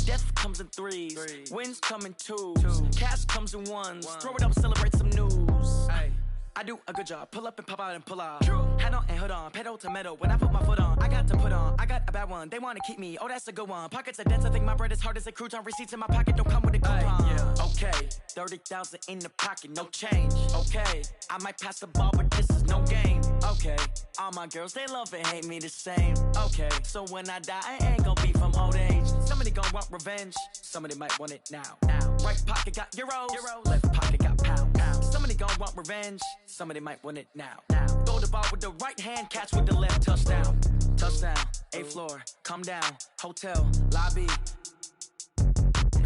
Death comes in threes, wins come in twos, cash comes in ones. Throw it up, celebrate some news. I do a good job, pull up and pop out and pull out. Head on and hood on, pedal to metal. When I put my foot on, I got to put on. I got a bad one, they wanna keep me, oh that's a good one. Pockets are dense, I think my bread is hard as a crouton. Receipts in my pocket don't come with a coupon. Okay, 30,000 in the pocket, no change. Okay, I might pass the ball, but this is no game. Okay, all my girls, they love and hate me the same. Okay, so when I die, I ain't gon' be from old age. Somebody gon' want revenge, somebody might want it now. Right pocket got euros, left pocket got pound. Somebody gon' want revenge, somebody might want it now. Throw the ball with the right hand, catch with the left, touchdown. Touchdown, 8th floor, come down, hotel, lobby.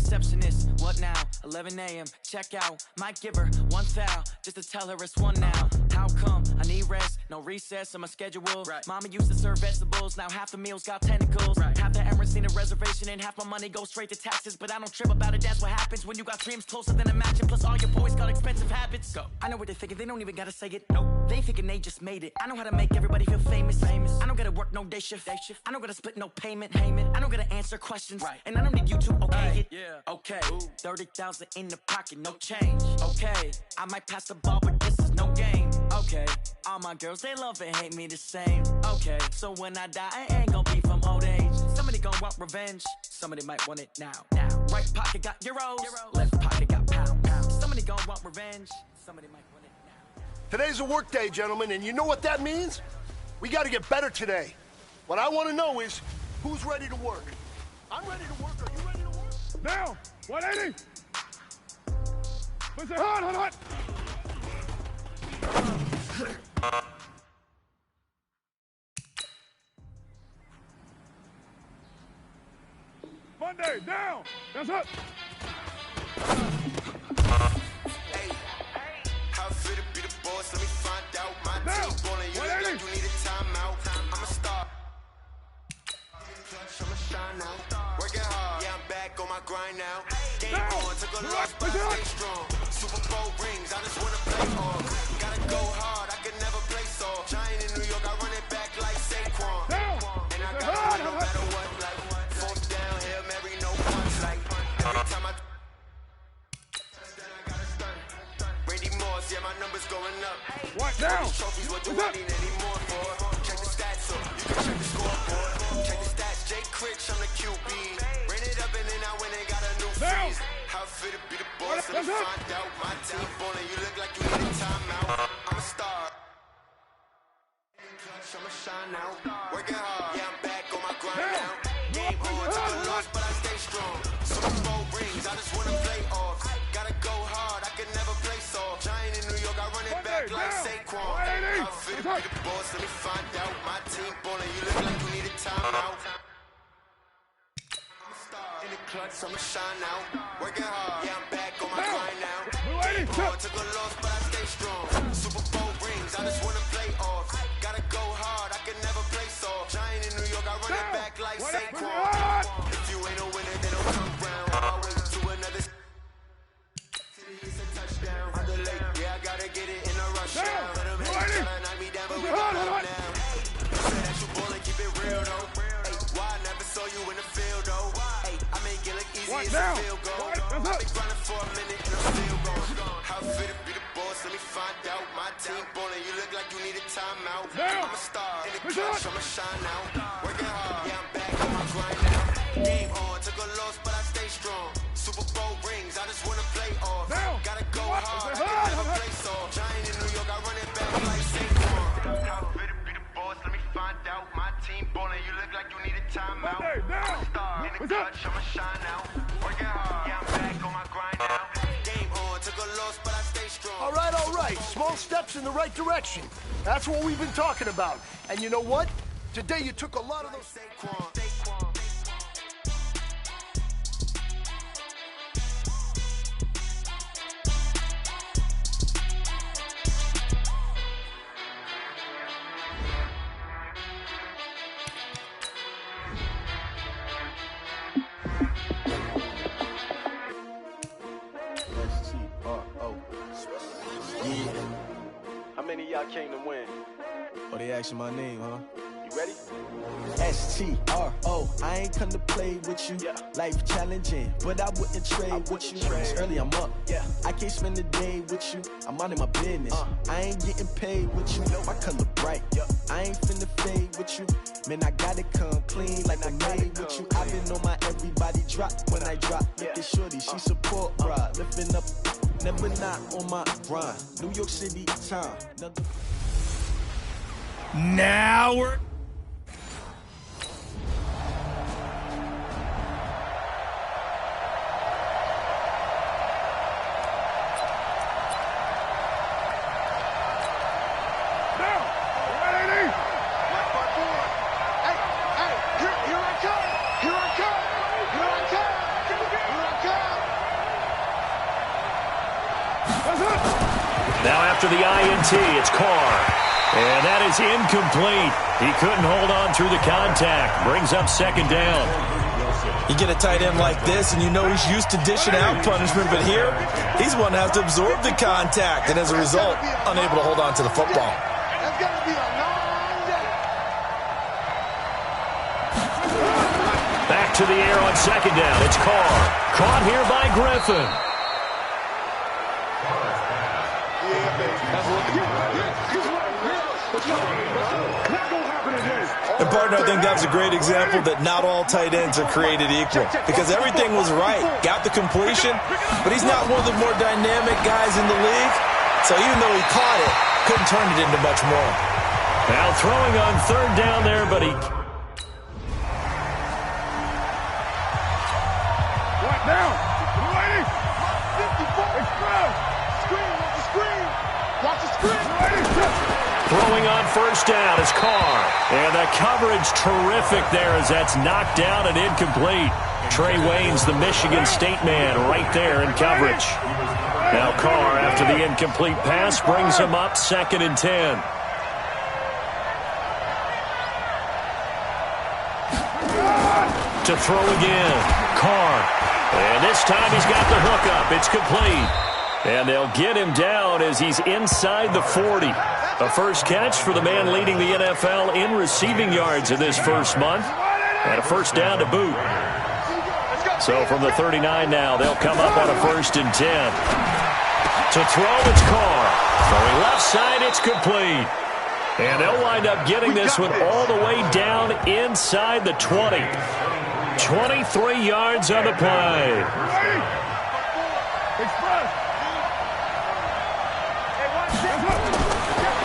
receptionist. What now? 11 a.m. Check out. Might give her one foul just to tell her it's one now. How come? I need rest. No recess in my schedule. Right. Mama used to serve vegetables. Now half the meals got tentacles. Right. Half the Emirates need a reservation and half my money goes straight to taxes. But I don't trip about it. That's what happens when you got dreams closer than a mansion. Plus all your boys got expensive habits. Go. I know what they're thinking. They don't even gotta say it. Nope. They thinking they just made it. I know how to make everybody feel famous. I don't gotta work no day shift. I don't gotta split no payment. I don't gotta answer questions. Right. And I don't need you to okay it. Yeah. Okay. 30,000 in the pocket, no change. Okay. I might pass the ball, but this is no game. Okay. All my girls, they love and hate me the same. Okay. So when I die, I ain't gonna be from old age. Somebody gonna want revenge. Somebody might want it now. Right pocket got euros. Left pocket got pounds. Somebody gonna want revenge. Somebody might want it now. Today's a work day, gentlemen, and you know what that means? We got to get better today. What I want to know is who's ready to work. I'm ready to work. Are you ready to work? Now, 180. Push it hard. Monday, down. That's up. How fit to be the boss? Let me find out. My team ballin', you look like you need a timeout. I'm a star. I'ma shine out. Working hard. Yeah, I'm back on my grind now. Game on, took a loss, but I stay strong. Super Bowl rings, I just wanna play hard. Gotta go hard, I can never play soft. Giant in New York, I run it back like Saquon. And I gotta win no matter what. Like, fourth down, Hail Mary, no punch. Like, every time I Randy Moss, yeah, my numbers going up. What now? Trophies, what do I need any more for? Check the stats up, you can check the scoreboard. Check the stats, Jay Critch, I'm the QB. Ran it up and then I went and got a new freeze. How fit to be the boss, let me find out. My team ballin', you look like you need a timeout. I'm a star. I'ma shine out. Working hard, yeah, I'm back on my grind now. Game on, took a loss, but I stay strong. Super Bowl rings, I just wanna play off. Gotta go hard, I can never play soft. Giant in New York, I run it back like Saquon. How fit to be the boss, let me find out. My team ballin', you look like you need a timeout. In the clutch, I'ma shine out. Working hard, yeah, I'm back on my grind now. Game on, took a loss, but I stay strong. Super Bowl rings, I just wanna play off. Gotta go hard, I can never play soft. Giant in New York, I run it back like Saquon. If you ain't a winner, then don't come round. I'll wait to another. It's a touchdown. I'm the late, yeah, I gotta get it in a rush now. Let them hate, tryna knock me down, but we got up now. You say that you ballin', keep it real though. Hey, why I never saw you in the field though? Hey, I make it look easy as a field goal. I've been grinding for a minute and I'm still going. How fit to be the boss? Let me find out. My team ballin', you look like you need a timeout. I'm a star in the clutch, I'ma shine out. Working hard, yeah, I'm back on my grind now. Game on, took a loss, but I stay strong. Super Bowl rings, I just wanna play off. Gotta go hard, I can never play soft. Giant in New York, I run it back like Saquon. How fit to be the boss? Let me find out. My team ballin', you look like you need a timeout. I'm a star in the clutch, I'ma shine out. Working hard, yeah, I'm back on my grind now. Game on, took a loss, but I stay strong. All right. Small steps in the right direction. That's what we've been talking about. And you know what? Today you took a lot of those. How many of y'all came to win? Oh, they asking my name, huh? You ready? STRO, I ain't come to play with you. Yeah. Life challenging, but I wouldn't trade with you. It's early, I'm up. Yeah. I can't spend the day with you. I'm minding my business. I ain't getting paid with you. My color bright. I ain't finna fade with you. Man, I gotta come clean like I made with you. I've been on my everybody drop when I drop. Look at shorty, she support ride. Lifting up, never not on my grind. New York City time. Now we're... Here I come! after the INT. It's Carr. And that is incomplete. He couldn't hold on through the contact. Brings up second down. You get a tight end like this, and you know he's used to dishing out punishment, but here, he's the one that has to absorb the contact, and as a result, unable to hold on to the football. That's got to be a long day. Back to the air on second down. It's Carr. Caught here by Griffin. And, partner, I think that was a great example that not all tight ends are created equal because everything was right. Got the completion, but he's not one of the more dynamic guys in the league. So even though he caught it, couldn't turn it into much more. Now throwing on third down there, but he... Right now. Lady. 54. Express. Screen. Watch the screen. Watch the screen. Lady. Throwing on first down is Carr. And the coverage terrific there as that's knocked down and incomplete. Trey Waynes, the Michigan State man, right there in coverage. Now Carr, after the incomplete pass, brings him up 2nd and 10. To throw again. Carr. And this time he's got the hook up. It's complete. And they'll get him down as he's inside the 40. A first catch for the man leading the NFL in receiving yards in this first month. And a first down to boot. So from the 39 now, they'll come up on a 1st and 10. To throw, it's Carr. Throwing left side, it's complete. And they'll wind up getting this one all the way down inside the 20. 23 yards on the play.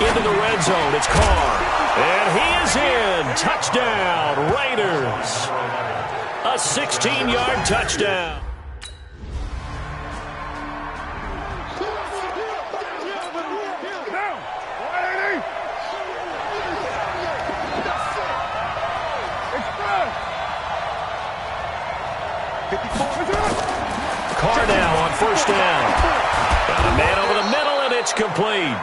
Into the red zone, it's Carr. And he is in. Touchdown, Raiders. A 16-yard touchdown. Carr now on first down. Got a man over the middle, and it's complete.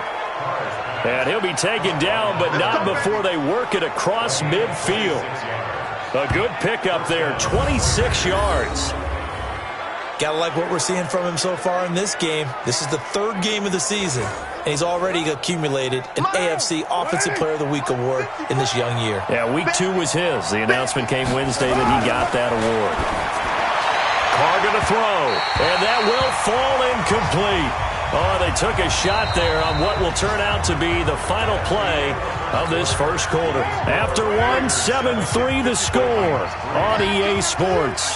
And he'll be taken down, but not before they work it across midfield. A good pickup there, 26 yards. Gotta like what we're seeing from him so far in this game. This is the 3rd game of the season, and he's already accumulated an AFC Offensive Player of the Week award in this young year. Yeah, week 2 was his. The announcement came Wednesday that he got that award. Carr going to throw, and that will fall incomplete. Oh, they took a shot there on what will turn out to be the final play of this first quarter. After one, 7-3 the score on EA Sports.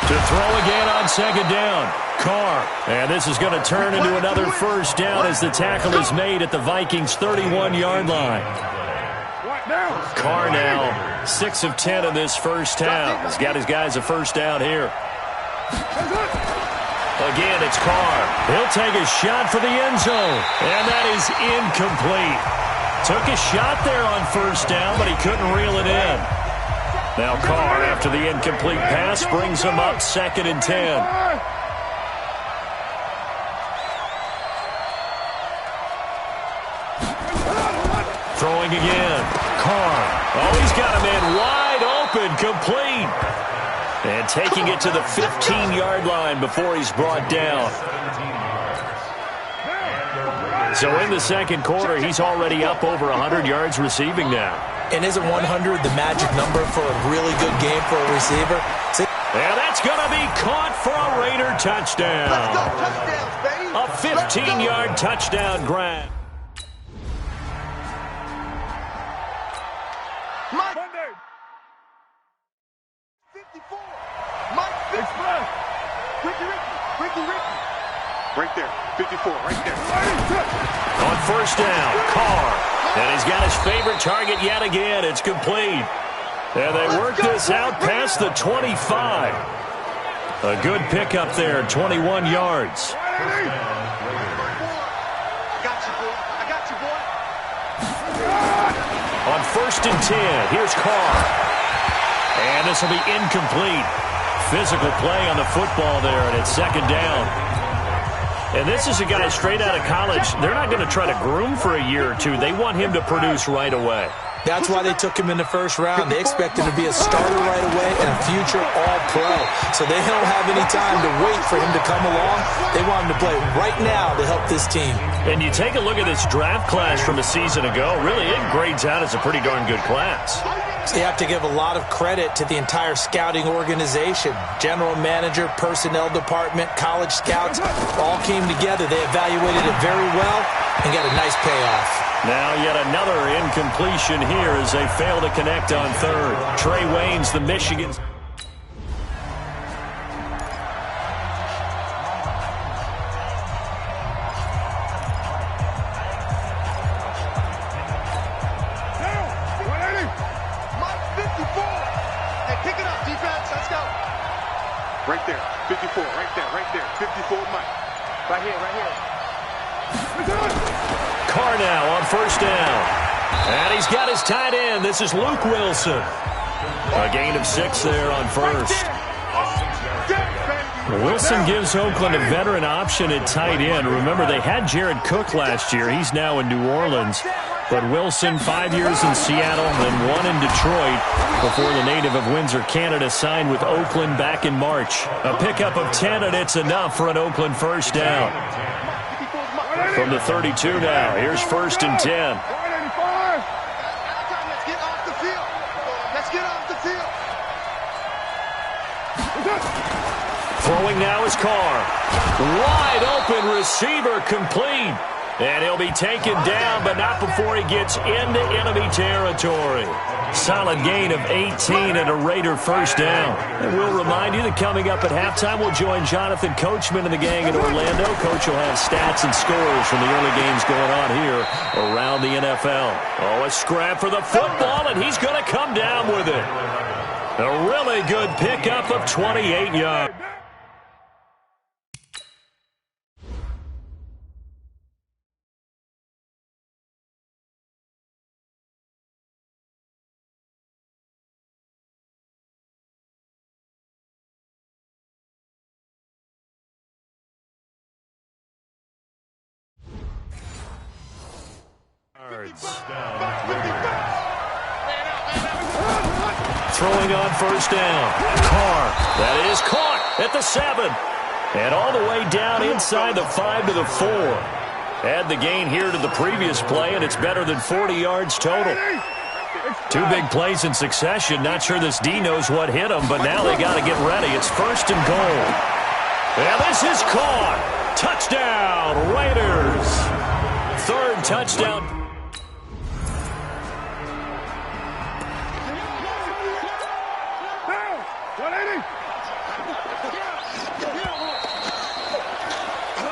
To throw again on second down. Carr. And this is going to turn into another first down as the tackle is made at the Vikings' 31-yard line. Carr now 6 of 10 in this first half. He's got his guys a first down here. Again, it's Carr. He'll take a shot for the end zone. And that is incomplete. Took a shot there on first down, but he couldn't reel it in. Now Carr, after the incomplete pass, brings him up 2nd and 10. Throwing again. Carr. Oh, he's got a man wide open, complete. And taking it to the 15-yard line before he's brought down. So in the second quarter, he's already up over 100 yards receiving now. And isn't 100 the magic number for a really good game for a receiver? And that's going to be caught for a Raider touchdown. Let's go, touchdowns, baby. A 15-yard touchdown grab. Monday. 54. Mike Express. Ricky. Right there. 54, right there. On first down, Carr. And he's got his favorite target yet again. It's complete. And they work this out past the 25. A good pickup there, 21 yards. I got you, boy. On first and 10, here's Carr. And this will be incomplete. physical play on the football there, and it's second down. And this is a guy straight out of college. They're not going to try to groom for a year or two. They want him to produce right away. That's why they took him in the first round. They expect him to be a starter right away and a future all-pro. So they don't have any time to wait for him to come along. They want him to play right now to help this team. And you take a look at this draft class from a season ago, really it grades out as a pretty darn good class. So you have to give a lot of credit to the entire scouting organization. General manager, personnel department, college scouts all came together. They evaluated it very well and got a nice payoff. Now yet another incompletion here as they fail to connect on third. Trey Waynes, the Michigan. Right there, 54, right there, 54, Mike. Right here. Carr now on first down. And he's got his tight end. This is Luke Wilson. A gain of 6 there on first. Wilson gives Oakland a veteran option at tight end. Remember, they had Jared Cook last year. He's now in New Orleans. But Wilson, 5 years in Seattle, then 1 in Detroit before the native of Windsor, Canada, signed with Oakland back in March. A pickup of 10, and it's enough for an Oakland first down. From the 32 now, here's first and 10. Let's get off the field. Let's get off the field. Throwing now is Carr. Wide open receiver complete. And he'll be taken down, but not before he gets into enemy territory. Solid gain of 18 and a Raider first down. And we'll remind you that coming up at halftime, we'll join Jonathan Coachman and the gang in Orlando. Coach will have stats and scores from the early games going on here around the NFL. Oh, a scrap for the football, and he's going to come down with it. A really good pickup of 28 yards. Throwing on first down. Carr. That is caught at the 7. And all the way down inside the 5 to the 4. Add the gain here to the previous play, and it's better than 40 yards total. 2 big plays in succession. Not sure this D knows what hit him, but now they got to get ready. It's first and goal. And this is caught. Touchdown, Raiders. 3rd touchdown.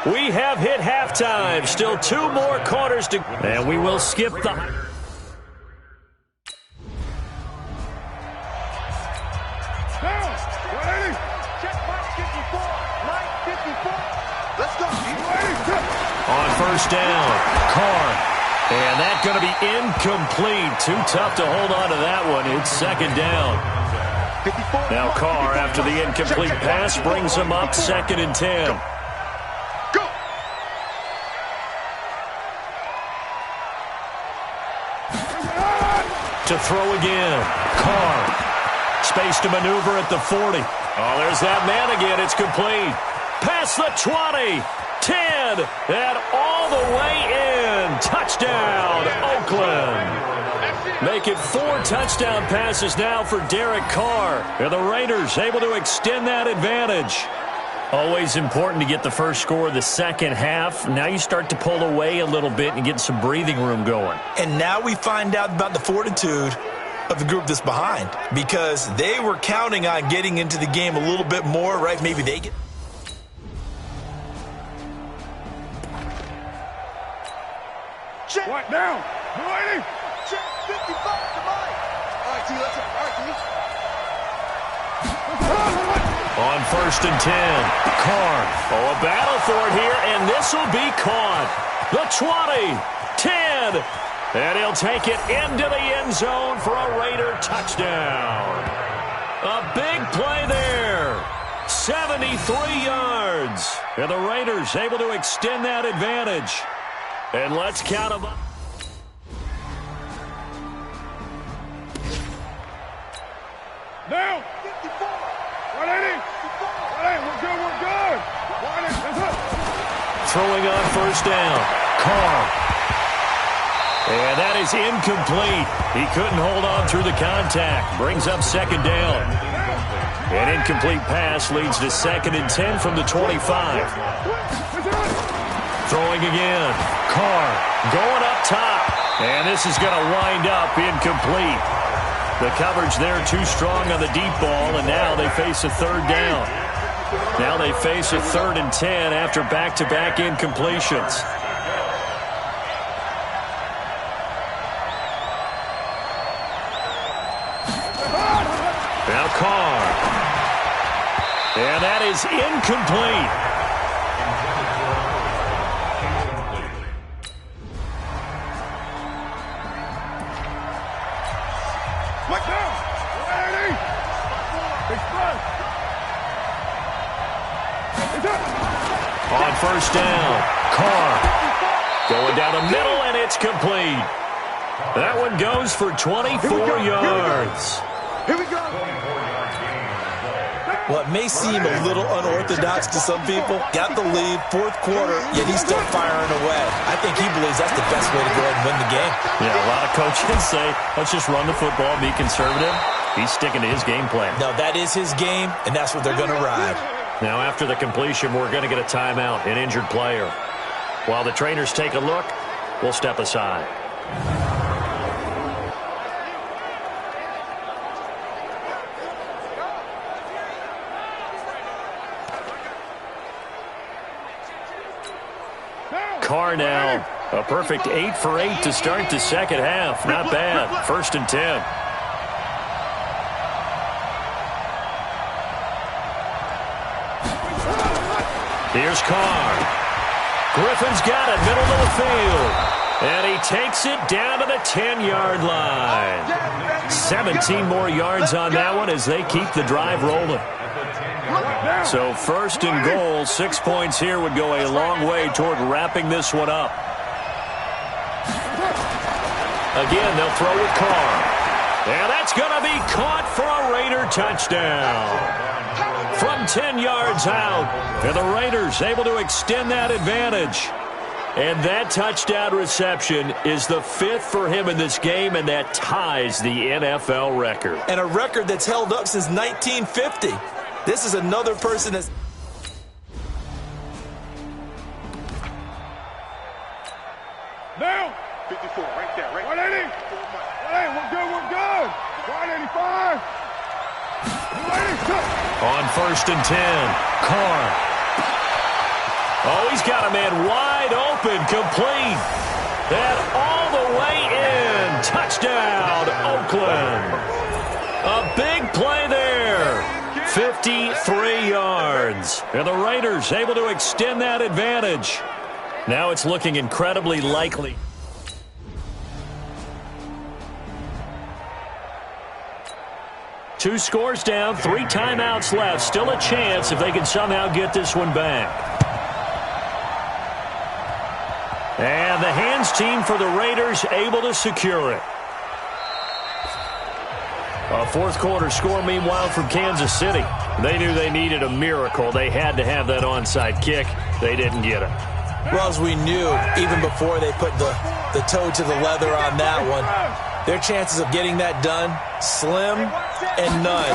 We have hit halftime. Still 2 more quarters to... And we will skip the... On first down, Carr. And that's going to be incomplete. Too tough to hold on to that one. It's second down. Now Carr, after the incomplete pass, brings him up 2nd and 10. To throw again. Carr. Space to maneuver at the 40. Oh, there's that man again. It's complete. Past the 20. 10. And all the way in. Touchdown, Oakland. Make it 4 touchdown passes now for Derek Carr. And the Raiders able to extend that advantage. Always important to get the first score of the second half. Now you start to pull away a little bit and get some breathing room going. And now we find out about the fortitude of the group that's behind, because they were counting on getting into the game a little bit more, right? Maybe they get... Check. What now? 280. Check. 55 to Mike. All right, T, let's go. All right, T. On first and 10, Carr. Oh, a battle for it here, and this will be caught. The 20, 10, and he'll take it into the end zone for a Raider touchdown. A big play there. 73 yards. And the Raiders able to extend that advantage. And let's count them up. Now, 54. 180. 180. We're good. We're good. 180. Let's up. Throwing on first down. Carr. And that is incomplete. He couldn't hold on through the contact. Brings up second down. An incomplete pass leads to 2nd and 10 from the 25. Throwing again. Carr going up top. And this is going to wind up incomplete. The coverage there too strong on the deep ball, and now they face a third down. Now they face a 3rd and 10 after back-to-back incompletions. Now Carr. And that is incomplete. Look down. 180. Express. On first down, Carr going down the middle, and it's complete. That one goes for 24 yards. Here we go. Well, it may seem a little unorthodox to some people. Got the lead, 4th quarter, yet he's still firing away. I think he believes that's the best way to go ahead and win the game. Yeah, a lot of coaches say, let's just run the football, be conservative. He's sticking to his game plan. No, that is his game, and that's what they're going to ride. Now, after the completion, we're going to get a timeout, an injured player. While the trainers take a look, we'll step aside. Carr now, a perfect 8 for 8 to start the second half. Not bad. 1st and 10. Here's Carr. Griffin's got it, middle of the field. And he takes it down to the 10-yard line. 17 more yards on that one as they keep the drive rolling. So 1st and goal, 6 points here would go a long way toward wrapping this one up. Again, they'll throw with Carr. And that's going to be caught for a Raider touchdown. From 10 yards out, and the Raiders able to extend that advantage. And that touchdown reception is the 5th for him in this game, and that ties the NFL record. And a record that's held up since 1950. This is another person that's... Now, 54, right there, right 180. 180, we're good, we're good. 185. 180. On 1st and 10, Carr. Oh, he's got a man wide open, complete. That all the way in. Touchdown, Oakland. A big play there. 53 yards. And the Raiders able to extend that advantage. Now it's looking incredibly likely. Two scores down, 3 timeouts left. Still a chance if they can somehow get this one back. And the hands team for the Raiders able to secure it. A 4th quarter score, meanwhile, from Kansas City. They knew they needed a miracle. They had to have that onside kick. They didn't get it. Well, as we knew, even before they put the toe to the leather on that one, their chances of getting that done, slim and none.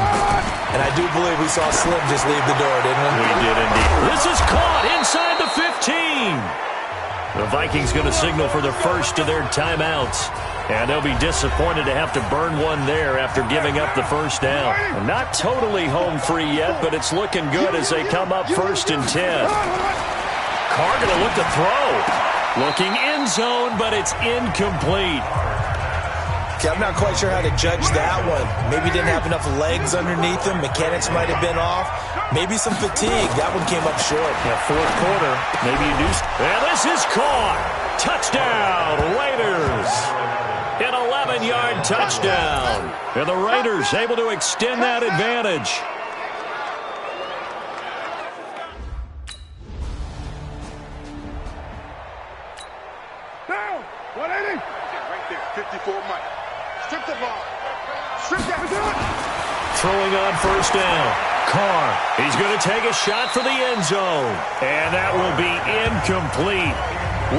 And I do believe we saw Slim just leave the door, didn't we? We did indeed. This is caught inside the 15. The Vikings going to signal for the first of their timeouts. And they'll be disappointed to have to burn one there after giving up the first down. Not totally home free yet, but it's looking good as they come up 1st and 10. Carr going to look to throw. Looking end zone, but it's incomplete. Okay, I'm not quite sure how to judge that one. Maybe didn't have enough legs underneath him. Mechanics might have been off. Maybe some fatigue. That one came up short. Yeah, 4th quarter. Maybe you do. And this is caught. Touchdown, Raiders. An 11-yard touchdown. And the Raiders able to extend that advantage. Down. 180. Right there. 54 Mike. Strip the ball. Strip that. Do it. Throwing on first down. Carr. He's going to take a shot for the end zone. And that will be incomplete.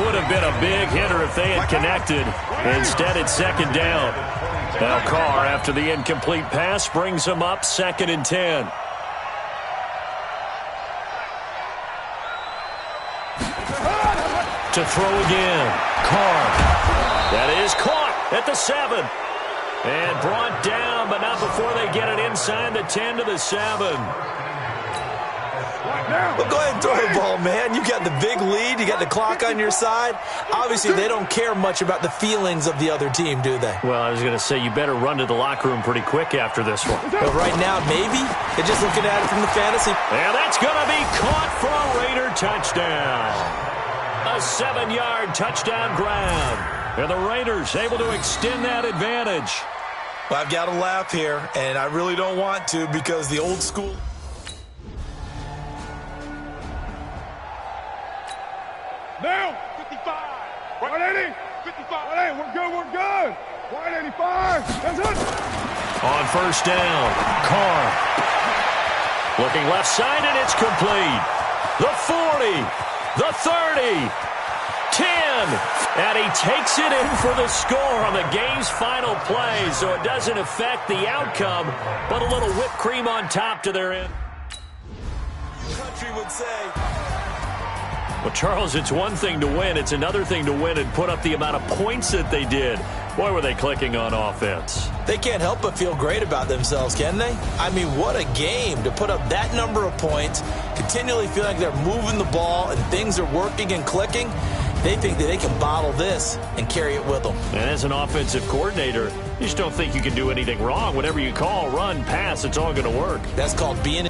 Would have been a big hitter if they had connected. Instead, it's second down. Now Carr, after the incomplete pass, brings him up 2nd and 10. To throw again. Carr. That is caught at the 7. And brought down, but not before they get it inside the 10 to the 7. Well, go ahead and throw the ball, man. You got the big lead. You got the clock on your side. Obviously, they don't care much about the feelings of the other team, do they? Well, I was going to say, you better run to the locker room pretty quick after this one. But right now, maybe. They're just looking at it from the fantasy. And that's going to be caught for a Raider touchdown. A 7-yard touchdown grab. And the Raiders able to extend that advantage. Well, I've got to laugh here, and I really don't want to because the old school... Now, 55. 180. 55. 180. We're good. We're good. 185. That's it. On first down, Carr. Looking left side, and it's complete. The 40. The 30. 10. And he takes it in for the score on the game's final play, so it doesn't affect the outcome, but a little whipped cream on top to their end. Country would say... Well, Charles, it's one thing to win. It's another thing to win and put up the amount of points that they did. Boy, were they clicking on offense. They can't help but feel great about themselves, can they? I mean, what a game to put up that number of points, continually feeling like they're moving the ball and things are working and clicking. They think that they can bottle this and carry it with them. And as an offensive coordinator, you just don't think you can do anything wrong. Whatever you call, run, pass, it's all going to work. That's called being...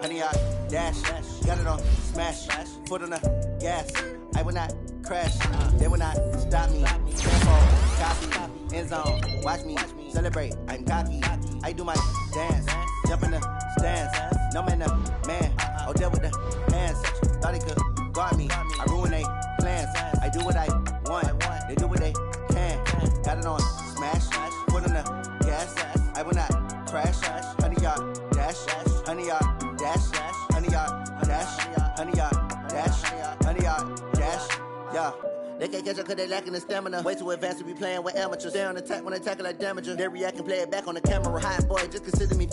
Honey, I dash, got it on smash, foot on the gas. I will not crash, they will not stop me. Tempo, copy, end zone, watch me celebrate. I'm cocky, I do my dance, jump in the stands. No man, man, oh there with the hands. Thought he could guard me, I ruin they plans. I do what I want, they do what they can. Got it on smash, foot on the gas. I will not crash, honey, y'all dash, honey, y'all. Dash, honey, y'all, dash, honey, y'all, dash, honey, y'all, dash, yeah. They can't catch up cause they lacking the stamina. Way too advanced to be playing with amateurs. Stay on attack when they tackle like damager. They react and play it back on the camera. Hot boy, just consider me.